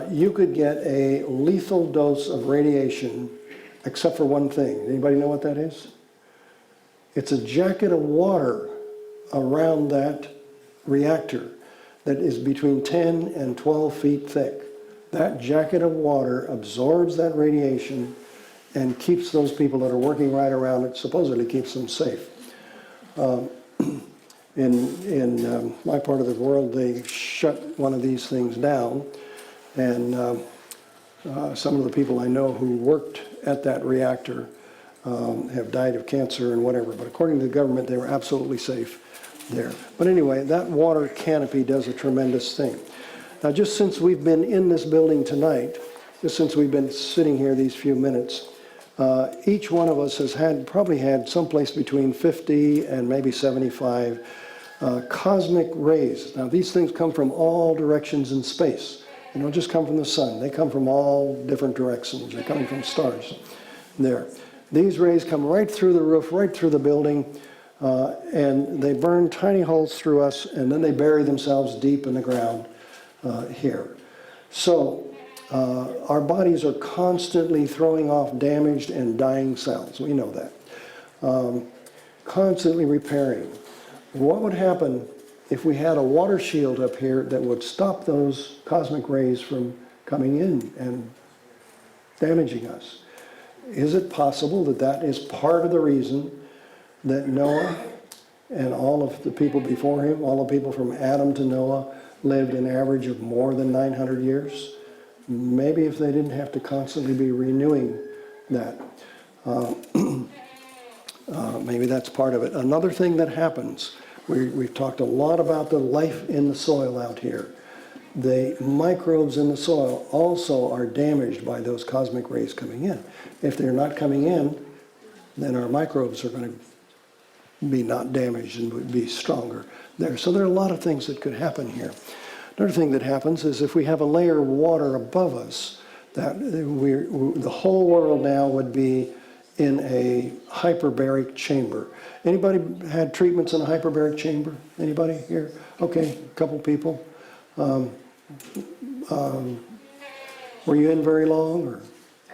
S1: you could get a lethal dose of radiation, except for one thing. Anybody know what that is? It's a jacket of water around that reactor that is between 10 and 12 feet thick. That jacket of water absorbs that radiation and keeps those people that are working right around it, supposedly keeps them safe. In my part of the world, they shut one of these things down, and some of the people I know who worked at that reactor have died of cancer and whatever, but according to the government, they were absolutely safe there. But anyway, that water canopy does a tremendous thing. Now, just since we've been in this building tonight, just since we've been sitting here these few minutes, each one of us has probably had someplace between 50 and maybe 75 cosmic rays. Now, these things come from all directions in space. They don't just come from the sun. They come from all different directions. They're coming from stars there. These rays come right through the roof, right through the building, and they burn tiny holes through us, and then they bury themselves deep in the ground here. So our bodies are constantly throwing off damaged and dying cells. We know that. Constantly repairing. What would happen if we had a water shield up here that would stop those cosmic rays from coming in and damaging us? Is it possible that that is part of the reason that Noah and all of the people before him, all the people from Adam to Noah, lived an average of more than 900 years? Maybe if they didn't have to constantly be renewing that. Maybe that's part of it. Another thing that happens, we've talked a lot about the life in the soil out here. The microbes in the soil also are damaged by those cosmic rays coming in. If they're not coming in, then our microbes are going to be not damaged and would be stronger there. So there are a lot of things that could happen here. Another thing that happens is if we have a layer of water above us, that the whole world now would be in a hyperbaric chamber. Anybody had treatments in a hyperbaric chamber? Anybody here? Okay, a couple people. Were you in very long, or?
S8: I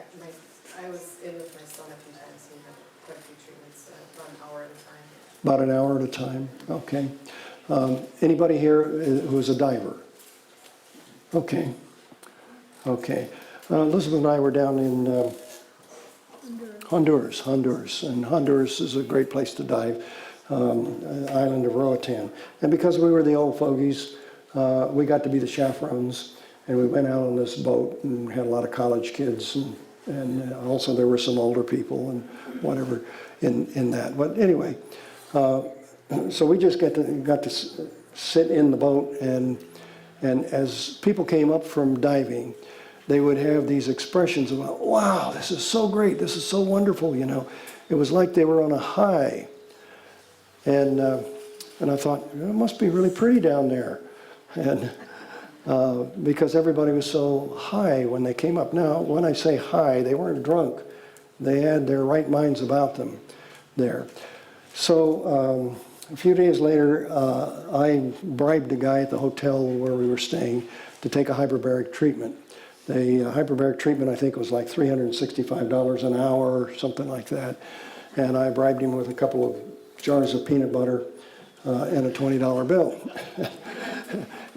S8: was in with my son a few times. He had quite a few treatments, about an hour at a time.
S1: About an hour at a time, okay. Anybody here who is a diver? Okay, okay. Elizabeth and I were down in Honduras, and Honduras is a great place to dive, island of Roatan. And because we were the old fogies, we got to be the chaperones, and we went out on this boat and had a lot of college kids, and also there were some older people and whatever in that. But anyway, so we just got to sit in the boat, and as people came up from diving, they would have these expressions about, wow, this is so great, this is so wonderful, you know. It was like they were on a high. And I thought, it must be really pretty down there. And because everybody was so high when they came up. Now, when I say high, they weren't drunk. They had their right minds about them there. So a few days later, I bribed a guy at the hotel where we were staying to take a hyperbaric treatment. The hyperbaric treatment, I think, was like $365 an hour or something like that. And I bribed him with a couple of jars of peanut butter and a $20 bill.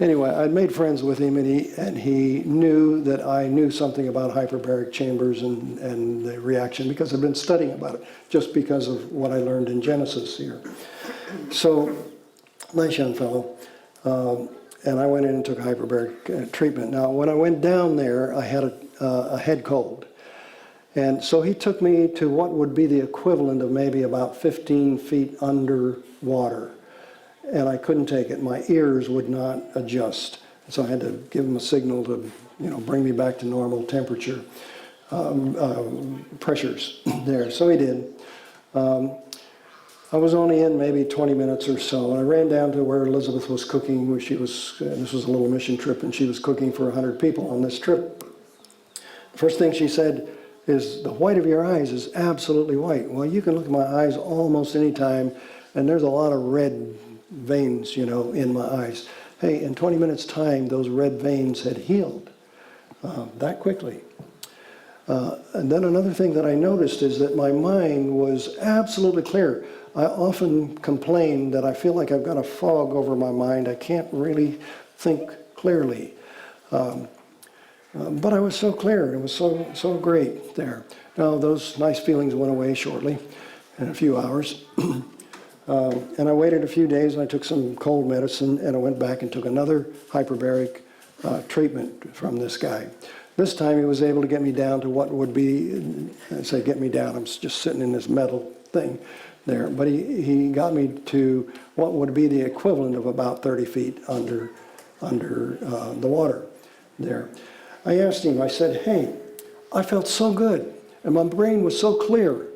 S1: Anyway, I'd made friends with him, and he knew that I knew something about hyperbaric chambers and the reaction, because I've been studying about it, just because of what I learned in Genesis here. So, nice young fellow. And I went in and took a hyperbaric treatment. Now, when I went down there, I had a head cold. And so he took me to what would be the equivalent of maybe about 15 feet underwater. And I couldn't take it. My ears would not adjust. So I had to give him a signal to, bring me back to normal temperature, pressures there. So he did. I was only in maybe 20 minutes or so, and I ran down to where Elizabeth was cooking, where she was, this was a little mission trip, and she was cooking for 100 people on this trip. The first thing she said is, the white of your eyes is absolutely white. Well, you can look at my eyes almost any time, and there's a lot of red veins, in my eyes. Hey, in 20 minutes time, those red veins had healed that quickly. And then another thing that I noticed is that my mind was absolutely clear. I often complain that I feel like I've got a fog over my mind. I can't really think clearly. But I was so clear. It was so great there. Now, those nice feelings went away shortly, in a few hours. And I waited a few days, and I took some cold medicine, and I went back and took another hyperbaric treatment from this guy. This time he was able to get me down to what would be, get me down, I'm just sitting in this metal thing there, but he got me to what would be the equivalent of about 30 feet under the water there. I asked him, I said, hey, I felt so good, and my brain was so clear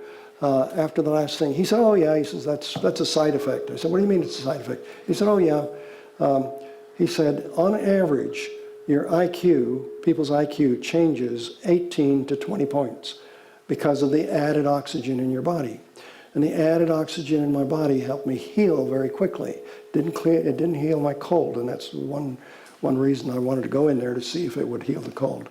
S1: after the last thing. He said, oh yeah, he says, that's a side effect. I said, what do you mean it's a side effect? He said, oh yeah. He said, on average, your IQ, people's IQ changes 18 to 20 points because of the added oxygen in your body. And the added oxygen in my body helped me heal very quickly. It didn't heal my cold, and that's one reason I wanted to go in there to see if it would heal the cold.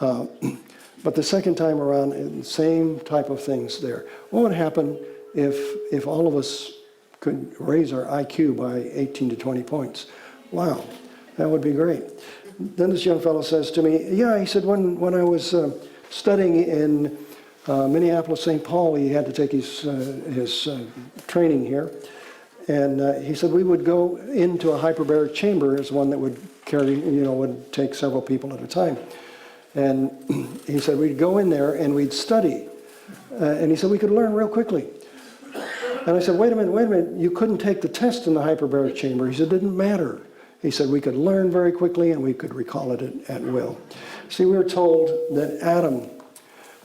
S1: But the second time around, same type of things there. What would happen if all of us could raise our IQ by 18 to 20 points? Wow, that would be great. Then this young fellow says to me, yeah, he said, when I was studying in Minneapolis, St. Paul, he had to take his training here. And he said we would go into a hyperbaric chamber as one that would carry, would take several people at a time. And he said we'd go in there and we'd study. And he said we could learn real quickly. And I said, wait a minute, you couldn't take the test in the hyperbaric chamber. He said, it didn't matter. He said we could learn very quickly and we could recall it at will. See, we were told that Adam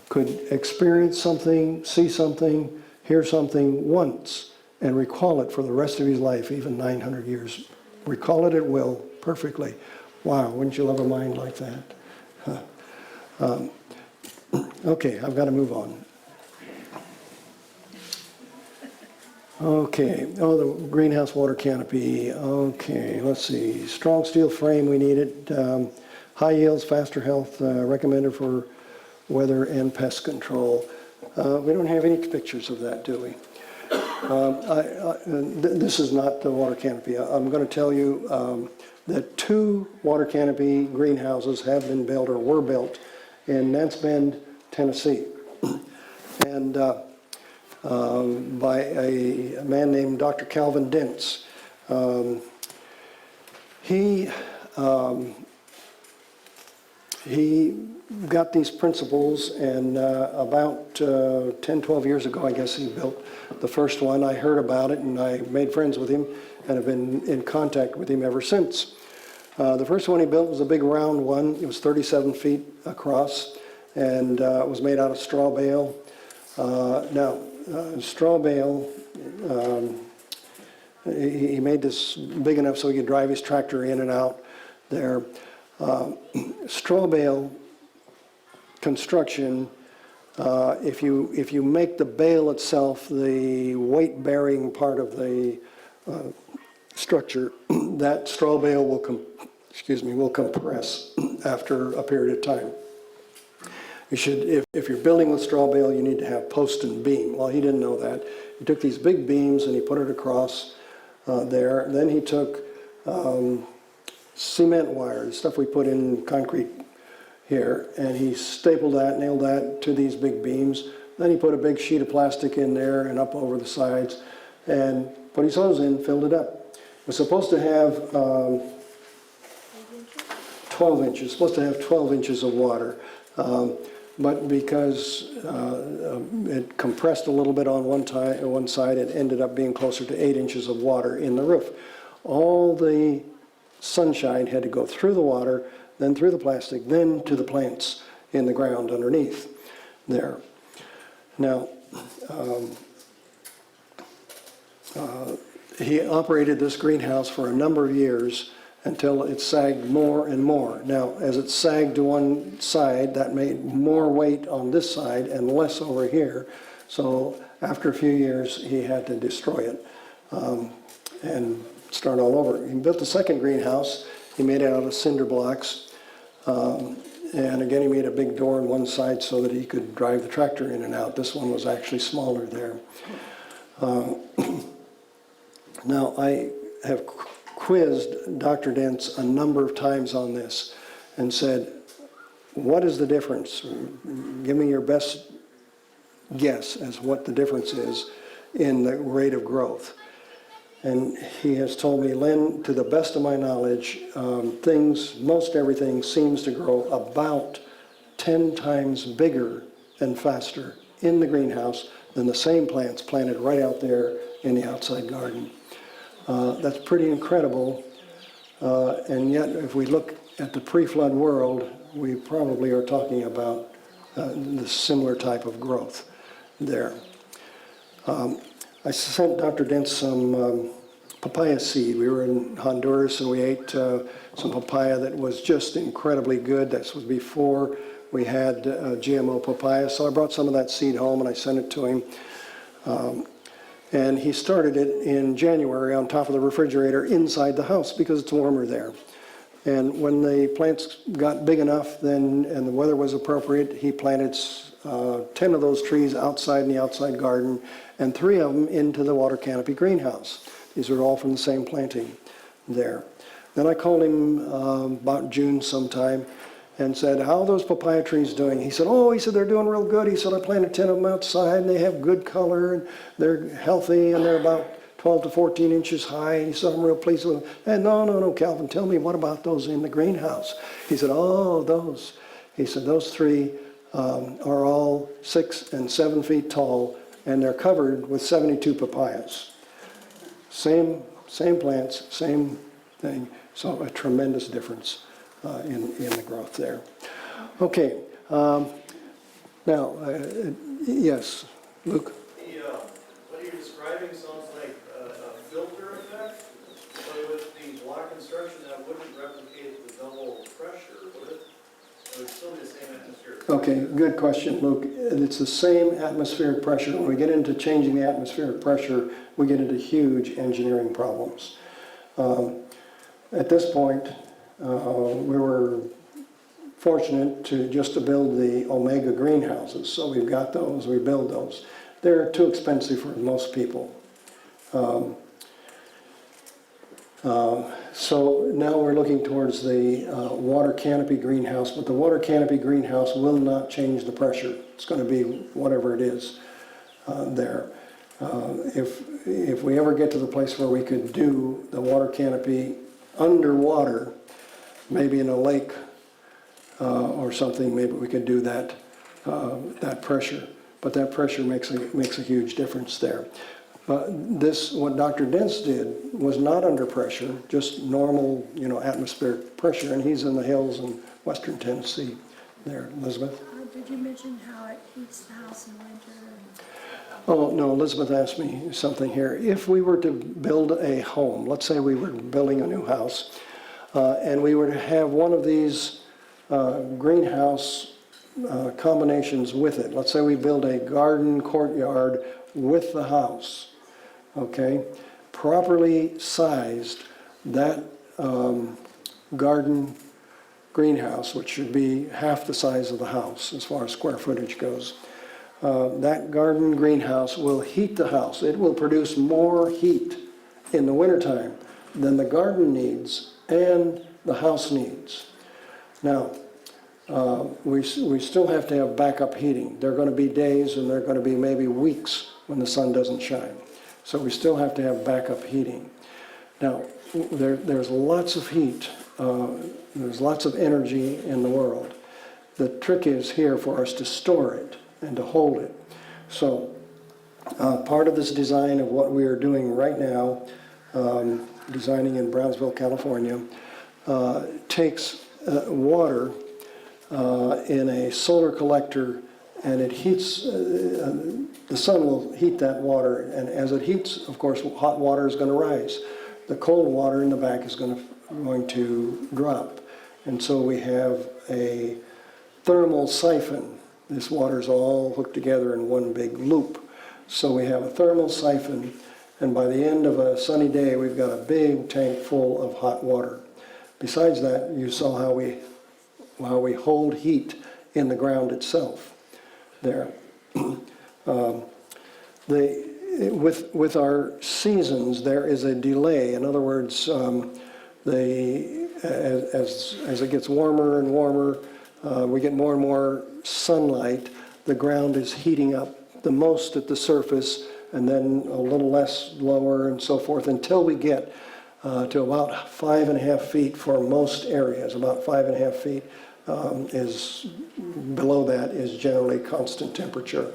S1: could experience something, see something, hear something once and recall it for the rest of his life, even 900 years. Recall it at will, perfectly. Wow, wouldn't you love a mind like that? Huh. Okay, I've got to move on. Okay, the greenhouse water canopy. Okay, let's see. Strong steel frame, we need it. High yields, faster health, recommended for weather and pest control. We don't have any pictures of that, do we? This is not the water canopy. I'm going to tell you that 2 water canopy greenhouses have been built or were built in Nance Bend, Tennessee. And by a man named Dr. Calvin Dentz. He got these principles, and about 10, 12 years ago, I guess he built the first one. I heard about it, and I made friends with him, and have been in contact with him ever since. The first one he built was a big round one. It was 37 feet across, and it was made out of straw bale. Straw bale, he made this big enough so he could drive his tractor in and out there. Straw bale construction, if you make the bale itself the weight-bearing part of the structure, that straw bale will compress after a period of time. You should, if you're building with straw bale, you need to have post and beam. Well, he didn't know that. He took these big beams and he put it across there. And then he took cement wire, the stuff we put in concrete here, and he stapled that, nailed that to these big beams. Then he put a big sheet of plastic in there and up over the sides and put his hose in, filled it up. It was supposed to have 12 inches, supposed to have 12 inches of water. but because it compressed a little bit on one side, it ended up being closer to 8 inches of water in the roof. All the sunshine had to go through the water, then through the plastic, then to the plants in the ground underneath there. Now, he operated this greenhouse for a number of years until it sagged more and more. Now, as it sagged to one side, that made more weight on this side and less over here. So after a few years, he had to destroy it and start all over. He built the second greenhouse. He made it out of cinder blocks. And again, he made a big door on one side so that he could drive the tractor in and out. This one was actually smaller there. Now, I have quizzed Dr. Dentz a number of times on this and said, what is the difference? Give me your best guess as what the difference is in the rate of growth. And he has told me, Lynn, to the best of my knowledge, most everything seems to grow about 10 times bigger and faster in the greenhouse than the same plants planted right out there in the outside garden. That's pretty incredible, and yet if we look at the pre-flood world, we probably are talking about the similar type of growth there. I sent Dr. Dentz some papaya seed. We were in Honduras and we ate some papaya that was just incredibly good. This was before we had GMO papaya, so I brought some of that seed home and I sent it to him. And he started it in January on top of the refrigerator inside the house because it's warmer there. And when the plants got big enough and the weather was appropriate, he planted 10 of those trees outside in the outside garden and 3 of them into the water canopy greenhouse. These are all from the same planting there. Then I called him about June sometime and said, how are those papaya trees doing? He said, they're doing real good. He said, I planted 10 of them outside and they have good color and they're healthy and they're about 12 to 14 inches high. He said, I'm real pleased with them. And no, Calvin, tell me, what about those in the greenhouse? He said, those. He said, those 3 are all 6 and 7 feet tall and they're covered with 72 papayas. Same plants, same thing. So a tremendous difference in the growth there. Okay, now, yes, Luke?
S9: What you're describing sounds like a filter effect, but with the block construction that wouldn't replicate the double pressure, would it? It would still be the same atmosphere.
S1: Okay, good question, Luke. It's the same atmospheric pressure. When we get into changing the atmospheric pressure, we get into huge engineering problems. At this point, we were fortunate to build the Omega greenhouses. So we've got those, we build those. They're too expensive for most people. So now we're looking towards the water canopy greenhouse, but the water canopy greenhouse will not change the pressure. It's going to be whatever it is there. If we ever get to the place where we could do the water canopy underwater, maybe in a lake or something, maybe we could do that pressure. But that pressure makes a huge difference there. What Dr. Dentz did was not under pressure, just normal, atmospheric pressure, and he's in the hills in western Tennessee there. Elizabeth?
S6: Did you mention how it heats the house in winter?
S1: Oh, no, Elizabeth asked me something here. If we were to build a home, let's say we were building a new house, and we were to have one of these greenhouse combinations with it. Let's say we build a garden courtyard with the house, okay? Properly sized, that garden greenhouse, which should be half the size of the house as far as square footage goes, that garden greenhouse will heat the house. It will produce more heat in the wintertime than the garden needs and the house needs. Now, we still have to have backup heating. There are going to be days and there are going to be maybe weeks when the sun doesn't shine. So we still have to have backup heating. Now, there's lots of heat. There's lots of energy in the world. The trick is here for us to store it and to hold it. So part of this design of what we are doing right now, designing in Brownsville, California, takes water in a solar collector, and it heats, the sun will heat that water, and as it heats, of course, hot water is going to rise. The cold water in the back is going to drop. And so we have a thermal siphon. This water is all hooked together in one big loop. So we have a thermal siphon, and by the end of a sunny day, we've got a big tank full of hot water. Besides that, you saw how we hold heat in the ground itself there. With our seasons, there is a delay. In other words, as it gets warmer and warmer, we get more and more sunlight. The ground is heating up the most at the surface, and then a little less lower and so forth, until we get to about 5.5 feet for most areas. About 5.5 feet is below that is generally constant temperature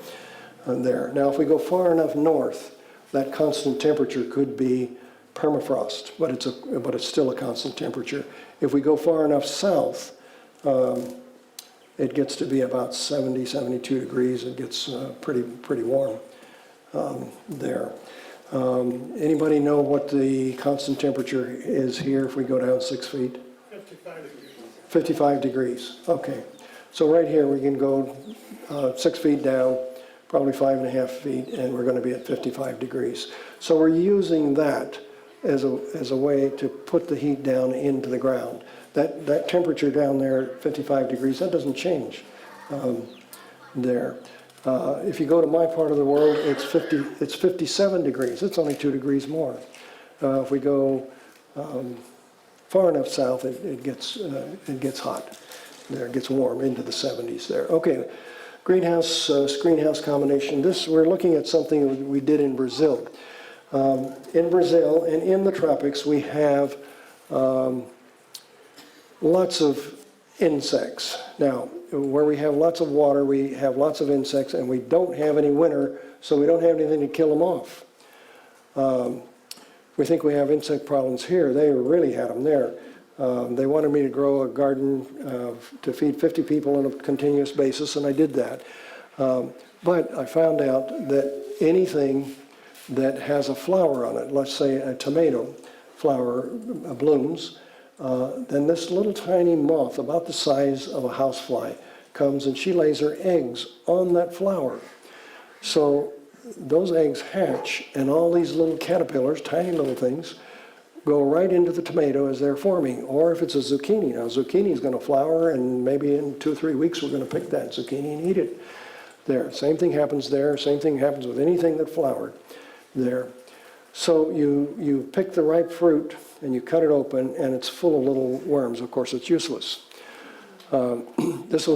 S1: there. Now, if we go far enough north, that constant temperature could be permafrost, but it's still a constant temperature. If we go far enough south, it gets to be about 70, 72 degrees. It gets pretty warm there. Anybody know what the constant temperature is here if we go down 6 feet?
S5: 55 degrees.
S1: 55 degrees, okay. So right here we can go 6 feet down, probably 5.5 feet, and we're going to be at 55 degrees. So we're using that as a way to put the heat down into the ground. That temperature down there, 55 degrees, that doesn't change there. If you go to my part of the world, it's 57 degrees. It's only 2 degrees more. If we go far enough south, it gets hot. There, it gets warm into the 70s there. Okay, greenhouse, screenhouse combination. We're looking at something we did in Brazil. In Brazil and in the tropics, we have lots of insects. Now, where we have lots of water, we have lots of insects, and we don't have any winter, so we don't have anything to kill them off. We think we have insect problems here. They really had them there. They wanted me to grow a garden to feed 50 people on a continuous basis, and I did that. But I found out that anything that has a flower on it, let's say a tomato flower blooms, then this little tiny moth, about the size of a housefly, comes and she lays her eggs on that flower. So those eggs hatch, and all these little caterpillars, tiny little things, go right into the tomato as they're forming. Or if it's a zucchini, now zucchini is going to flower, and maybe in 2 or 3 weeks we're going to pick that zucchini and eat it. There, same thing happens there. Same thing happens with anything that flowered there. So you pick the ripe fruit and you cut it open, and it's full of little worms. Of course, it's useless. This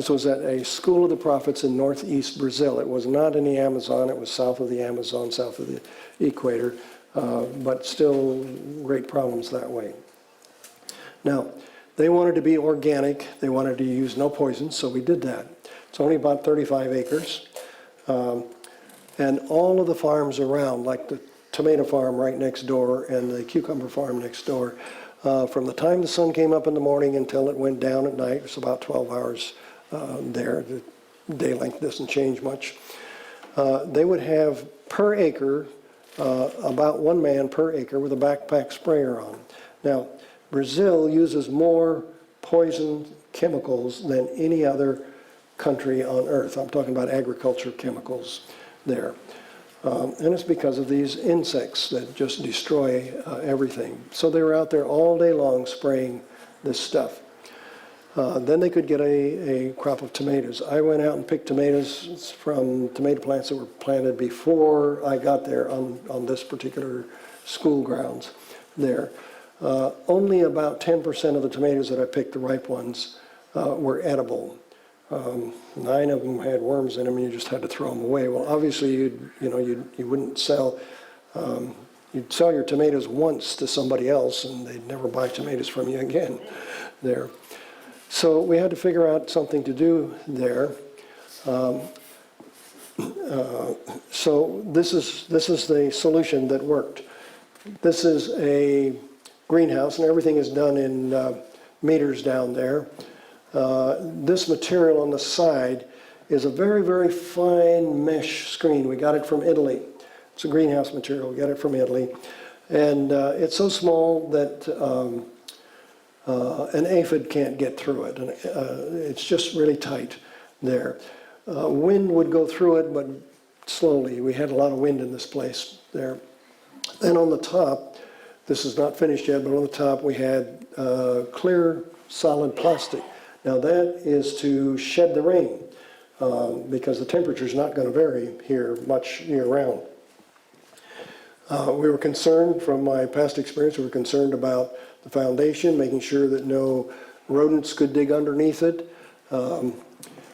S1: was at a school of the prophets in northeast Brazil. It was not in the Amazon. It was south of the Amazon, south of the equator, but still great problems that way. Now, they wanted to be organic. They wanted to use no poison, so we did that. It's only about 35 acres. And all of the farms around, like the tomato farm right next door and the cucumber farm next door, from the time the sun came up in the morning until it went down at night, it's about 12 hours there. The day length doesn't change much. They would have per acre, about 1 man per acre with a backpack sprayer on. Now, Brazil uses more poison chemicals than any other country on earth. I'm talking about agriculture chemicals there. And it's because of these insects that just destroy everything. So they were out there all day long spraying this stuff. Then they could get a crop of tomatoes. I went out and picked tomatoes from tomato plants that were planted before I got there on this particular school grounds there. Only about 10% of the tomatoes that I picked, the ripe ones, were edible. 9 of them had worms in them, and you just had to throw them away. Well, obviously, you wouldn't sell. You'd sell your tomatoes once to somebody else, and they'd never buy tomatoes from you again. There. So we had to figure out something to do there. So this is the solution that worked. This is a greenhouse, and everything is done in meters down there. This material on the side is a very, very fine mesh screen. We got it from Italy. It's a greenhouse material. We got it from Italy. And it's so small that an aphid can't get through it. And, it's just really tight there. Wind would go through it, but slowly. We had a lot of wind in this place there. Then on the top, this is not finished yet, but on the top we had clear solid plastic. Now that is to shed the rain because the temperature is not going to vary here much year-round. We were concerned, from my past experience, we were concerned about the foundation, making sure that no rodents could dig underneath it.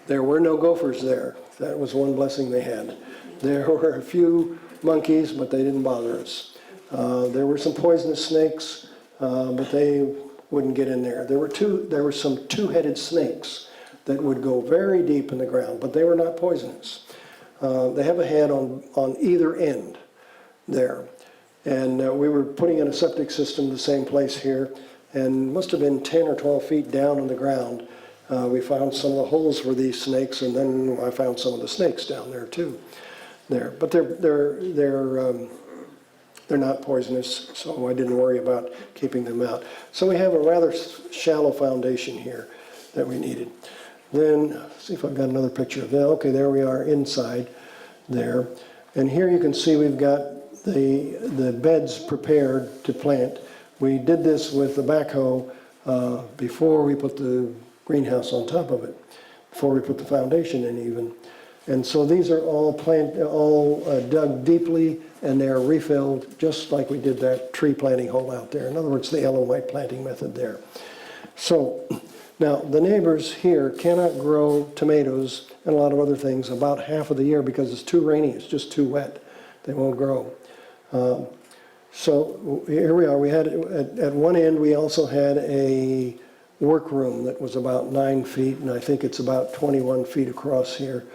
S1: There were no gophers there. That was one blessing they had. There were a few monkeys, but they didn't bother us. There were some poisonous snakes, but they wouldn't get in there. There were some two-headed snakes that would go very deep in the ground, but they were not poisonous. They have a head on either end there. And we were putting in a septic system the same place here, and must have been 10 or 12 feet down on the ground. We found some of the holes for these snakes, and then I found some of the snakes down there too. But they're not poisonous, so I didn't worry about keeping them out. So we have a rather shallow foundation here that we needed. Then, let's see if I've got another picture of that. Okay, there we are inside there. And here you can see we've got the beds prepared to plant. We did this with the backhoe before we put the greenhouse on top of it, before we put the foundation in even. And so these are all dug deeply, and they are refilled just like we did that tree planting hole out there. In other words, the yellow white planting method there. So now the neighbors here cannot grow tomatoes and a lot of other things about half of the year because it's too rainy, it's just too wet. They won't grow. So here we are. We had, at one end, we also had a workroom that was about 9 feet, and I think it's about 21 feet across here.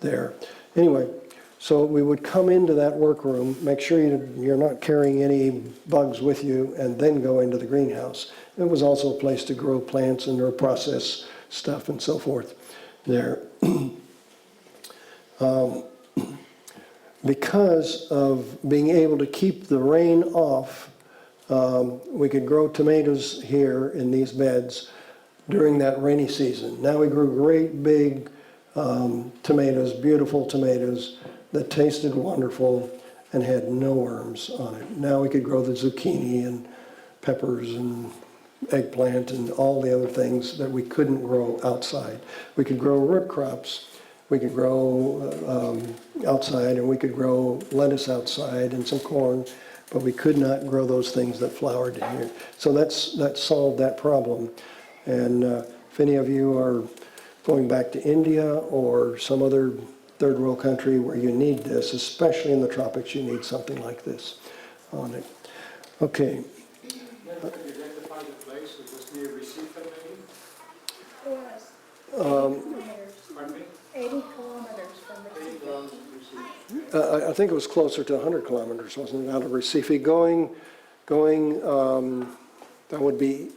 S1: There. Anyway, so we would come into that workroom, make sure you're not carrying any bugs with you, and then go into the greenhouse. It was also a place to grow plants and or process stuff and so forth there. Because of being able to keep the rain off, we could grow tomatoes here in these beds during that rainy season. Now we grew great big tomatoes, beautiful tomatoes that tasted wonderful and had no worms on it. Now we could grow the zucchini and peppers and eggplant and all the other things that we couldn't grow outside. We could grow root crops. We could grow outside, and we could grow lettuce outside and some corn, but we could not grow those things that flowered in here. So that solved that problem. And if any of you are going back to India or some other third world country where you need this, especially in the tropics, you need something like this on it. Okay.
S5: Can you identify the place? Is this near Recife, maybe?
S6: Yes.
S5: Pardon me?
S6: 80 kilometers from the
S5: 80 kilometers from Recife.
S1: I think it was closer to 100 kilometers, wasn't it, out of Recife? That would be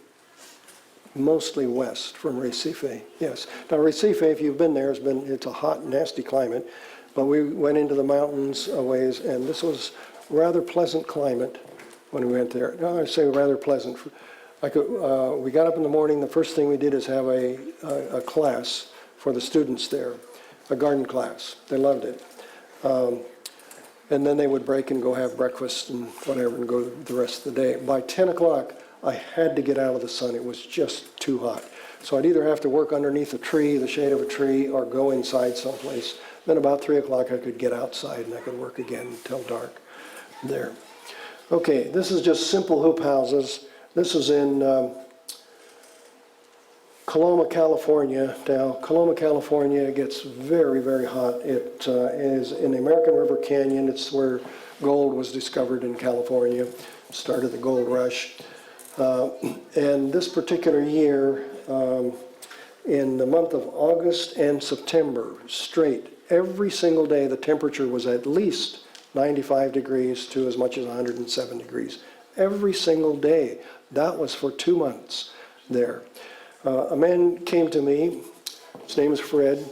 S1: mostly west from Recife, yes. Now Recife, if you've been there, it's a hot, nasty climate, but we went into the mountains a ways, and this was rather pleasant climate when we went there. No, I say rather pleasant. We got up in the morning, the first thing we did is have a class for the students there, a garden class. They loved it. And then they would break and go have breakfast and whatever and go the rest of the day. By 10 o'clock, I had to get out of the sun. It was just too hot. So I'd either have to work underneath a tree, the shade of a tree, or go inside someplace. Then about 3 o'clock I could get outside and I could work again until dark there. Okay, this is just simple hoop houses. This is in Coloma, California. Now, Coloma, California gets very, very hot. It is in the American River Canyon. It's where gold was discovered in California, started the gold rush. And this particular year, in the month of August and September straight, every single day the temperature was at least 95 degrees to as much as 107 degrees. Every single day. That was for 2 months there. A man came to me, his name is Fred,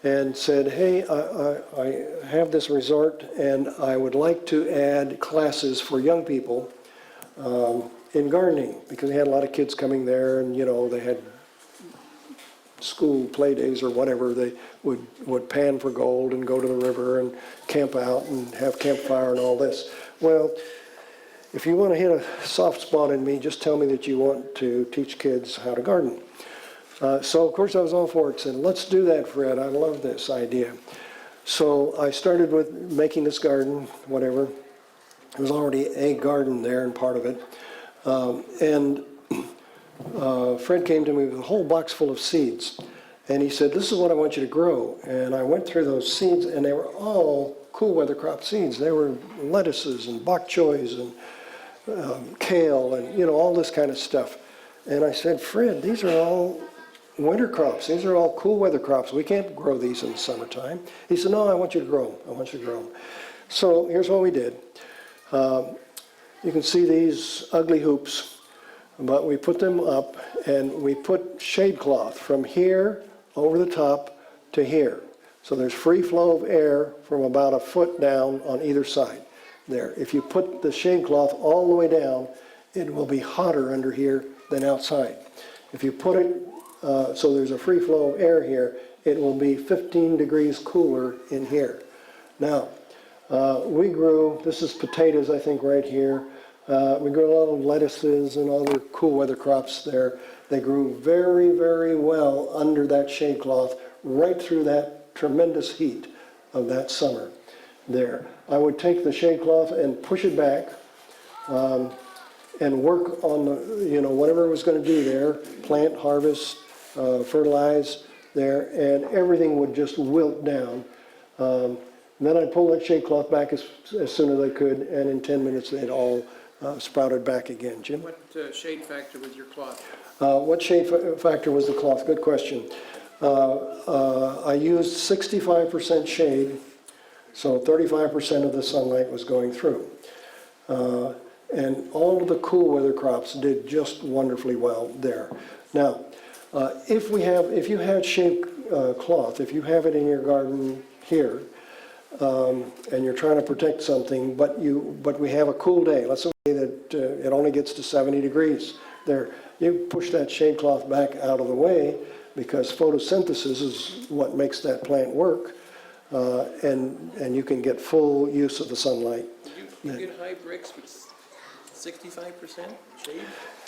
S1: and said, hey, I have this resort and I would like to add classes for young people in gardening, because he had a lot of kids coming there, and they had school play days or whatever. They would pan for gold and go to the river and camp out and have campfire and all this. Well, if you want to hit a soft spot in me, just tell me that you want to teach kids how to garden. So of course I was all for it, said, let's do that, Fred, I love this idea. So I started with making this garden, whatever. There was already a garden there and part of it. Fred came to me with a whole box full of seeds. And he said, this is what I want you to grow. And I went through those seeds, and they were all cool weather crop seeds. They were lettuces and bok choys and kale and, all this kind of stuff. And I said, Fred, these are all winter crops. These are all cool weather crops. We can't grow these in the summertime. He said, no, I want you to grow them. I want you to grow them. So here's what we did. You can see these ugly hoops, but we put them up and we put shade cloth from here over the top to here. So there's free flow of air from about a foot down on either side there. If you put the shade cloth all the way down, it will be hotter under here than outside. If you put it so there's a free flow of air here, it will be 15 degrees cooler in here. Now, we grew, this is potatoes I think right here. We grew a lot of lettuces and other cool weather crops there. They grew very, very well under that shade cloth right through that tremendous heat of that summer there. I would take the shade cloth and push it back and work on the, whatever it was going to do there, plant, harvest, fertilize there, and everything would just wilt down. Then I'd pull that shade cloth back as soon as I could, and in 10 minutes they'd all sprouted back again. Jim?
S10: What shade factor was your cloth?
S1: What shade factor was the cloth? Good question. I used 65% shade, so 35% of the sunlight was going through. And all of the cool weather crops did just wonderfully well there. Now, if you have shade cloth, if you have it in your garden here, and you're trying to protect something, but we have a cool day. Let's say that it only gets to 70 degrees there. You push that shade cloth back out of the way, because photosynthesis is what makes that plant work, and you can get full use of the sunlight.
S10: You get high bricks with 65% shade?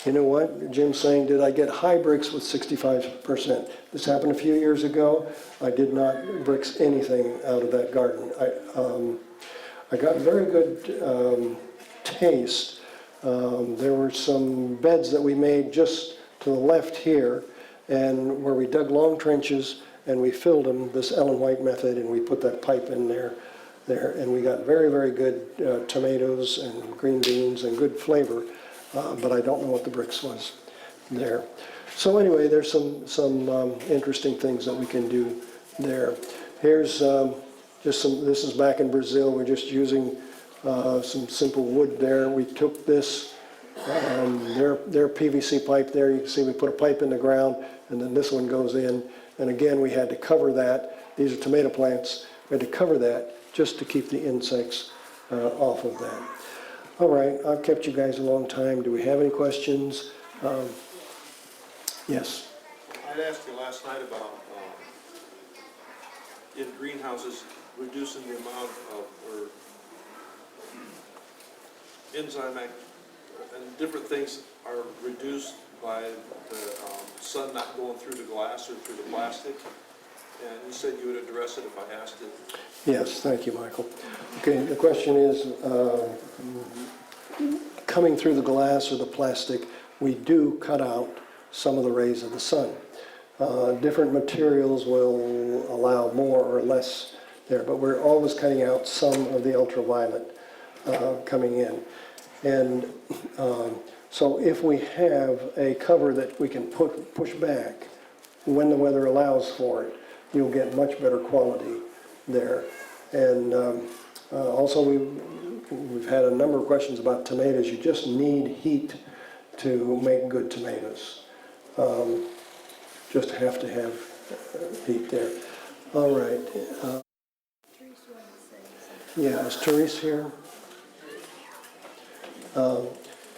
S1: You know what? Jim's saying, did I get high bricks with 65%? This happened a few years ago. I did not bricks anything out of that garden. I got very good taste. There were some beds that we made just to the left here, and where we dug long trenches and we filled them this Ellen White method, and we put that pipe in there, and we got very, very good tomatoes and green beans and good flavor, but I don't know what the bricks was there. So anyway, there's some interesting things that we can do there. Here's this is back in Brazil. We're just using some simple wood there. We took this, their PVC pipe there. You can see we put a pipe in the ground, and then this one goes in. And again, we had to cover that. These are tomato plants. We had to cover that just to keep the insects off of that. All right, I've kept you guys a long time. Do we have any questions? Yes.
S11: I'd asked you last night about in greenhouses reducing the amount of enzyme and different things are reduced by the sun not going through the glass or through the plastic. And you said you would address it if I asked it.
S1: Yes, thank you, Michael. Okay, the question is, coming through the glass or the plastic, we do cut out some of the rays of the sun. Different materials will allow more or less there, but we're always cutting out some of the ultraviolet coming in. And So if we have a cover that we can push back when the weather allows for it, you'll get much better quality there. And also we've had a number of questions about tomatoes. You just need heat to make good tomatoes. Just have to have heat there. All right. Yeah, is Therese here?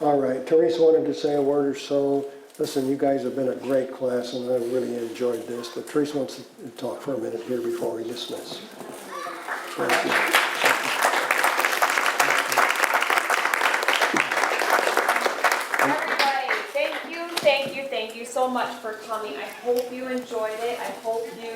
S1: All right, Therese wanted to say a word or so. Listen, you guys have been a great class and I really enjoyed this, but Therese wants to talk for a minute here before we dismiss. Thank you.
S12: Thank you so much for coming. I hope you enjoyed it. I hope you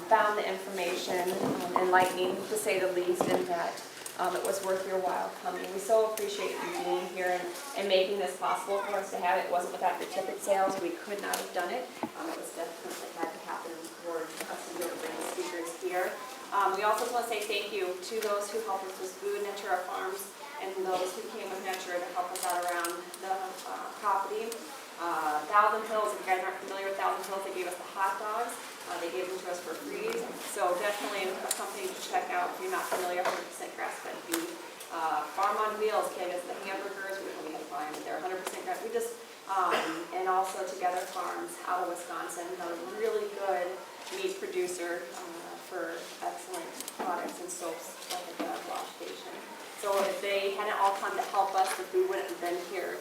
S12: found the information enlightening, to say the least, and that it was worth your while coming. We so appreciate you being here and making this possible for us to have it. It wasn't without the ticket sales. We could not have done it. It was definitely had to happen for us to be able to bring the speakers here. We also want to say thank you to those who helped us with food, Natura Farms, and those who came with Natura to help us out around the property. Thousand Hills, if you guys aren't familiar with Thousand Hills, they gave us the hot dogs. They gave them to us for free. So definitely a company to check out if you're not familiar, 100% grass-fed beef. Farm on Wheels gave us the hamburgers. We had fine, they're 100% grass. We just, and also Together Farms out of Wisconsin, a really good meat producer for excellent products and soaps like at the wash station. So if they hadn't all come to help us, the food wouldn't have been here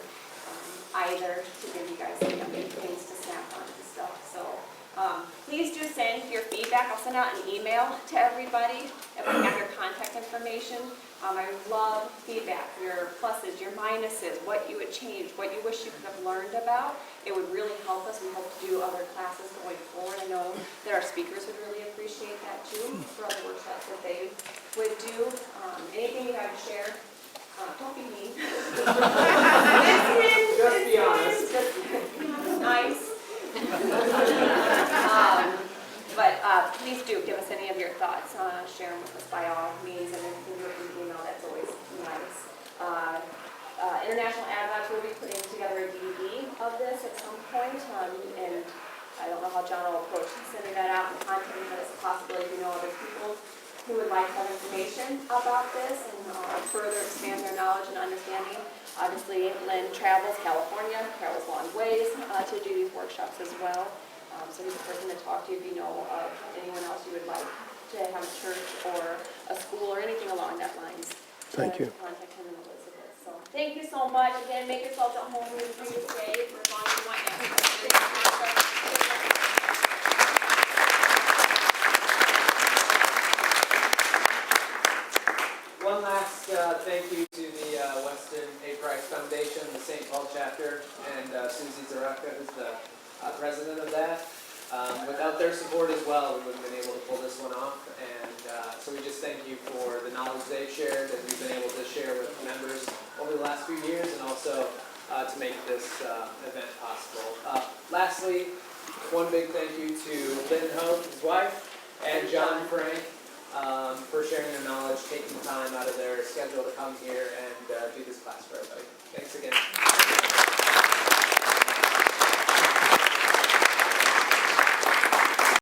S12: either, to give you guys some yummy things to snack on and stuff. So please do send your feedback. I'll send out an email to everybody if we have your contact information. I love feedback, your pluses, your minuses, what you would change, what you wish you could have learned about. It would really help us. We hope to do other classes going forward. I know that our speakers would really appreciate that too, for other workshops that they would do. Anything you have to share? Don't be mean.
S10: Just be honest.
S12: Nice. But please do give us any of your thoughts. Share them with us by all means, and if you do it through email, that's always nice. International Ad will be putting together a DVD of this at some point, and I don't know how John will approach sending that out and content, but it's a possibility if you know other people who would like to have information about this and further expand their knowledge and understanding. Obviously, Lynn travels California, travels long ways to do these workshops as well. So he's a person to talk to if you know of anyone else you would like to have a church or a school or anything along that lines.
S1: Thank you.
S12: Contact him and Elizabeth. So thank you so much. Again, make yourselves at home. We're free to stay for as long as you want.
S10: One last thank you to the Weston A. Price Foundation, the St. Paul chapter, and Susie Zaraka, who's the president of that. Without their support as well, we wouldn't have been able to pull this one off. And so we just thank you for the knowledge they've shared and we've been able to share with members over the last few years, and also to make this event possible. Lastly, one big thank you to Lynn Hoag, his wife, and John Frank for sharing their knowledge, taking time out of their schedule to come here and do this class for everybody. Thanks again.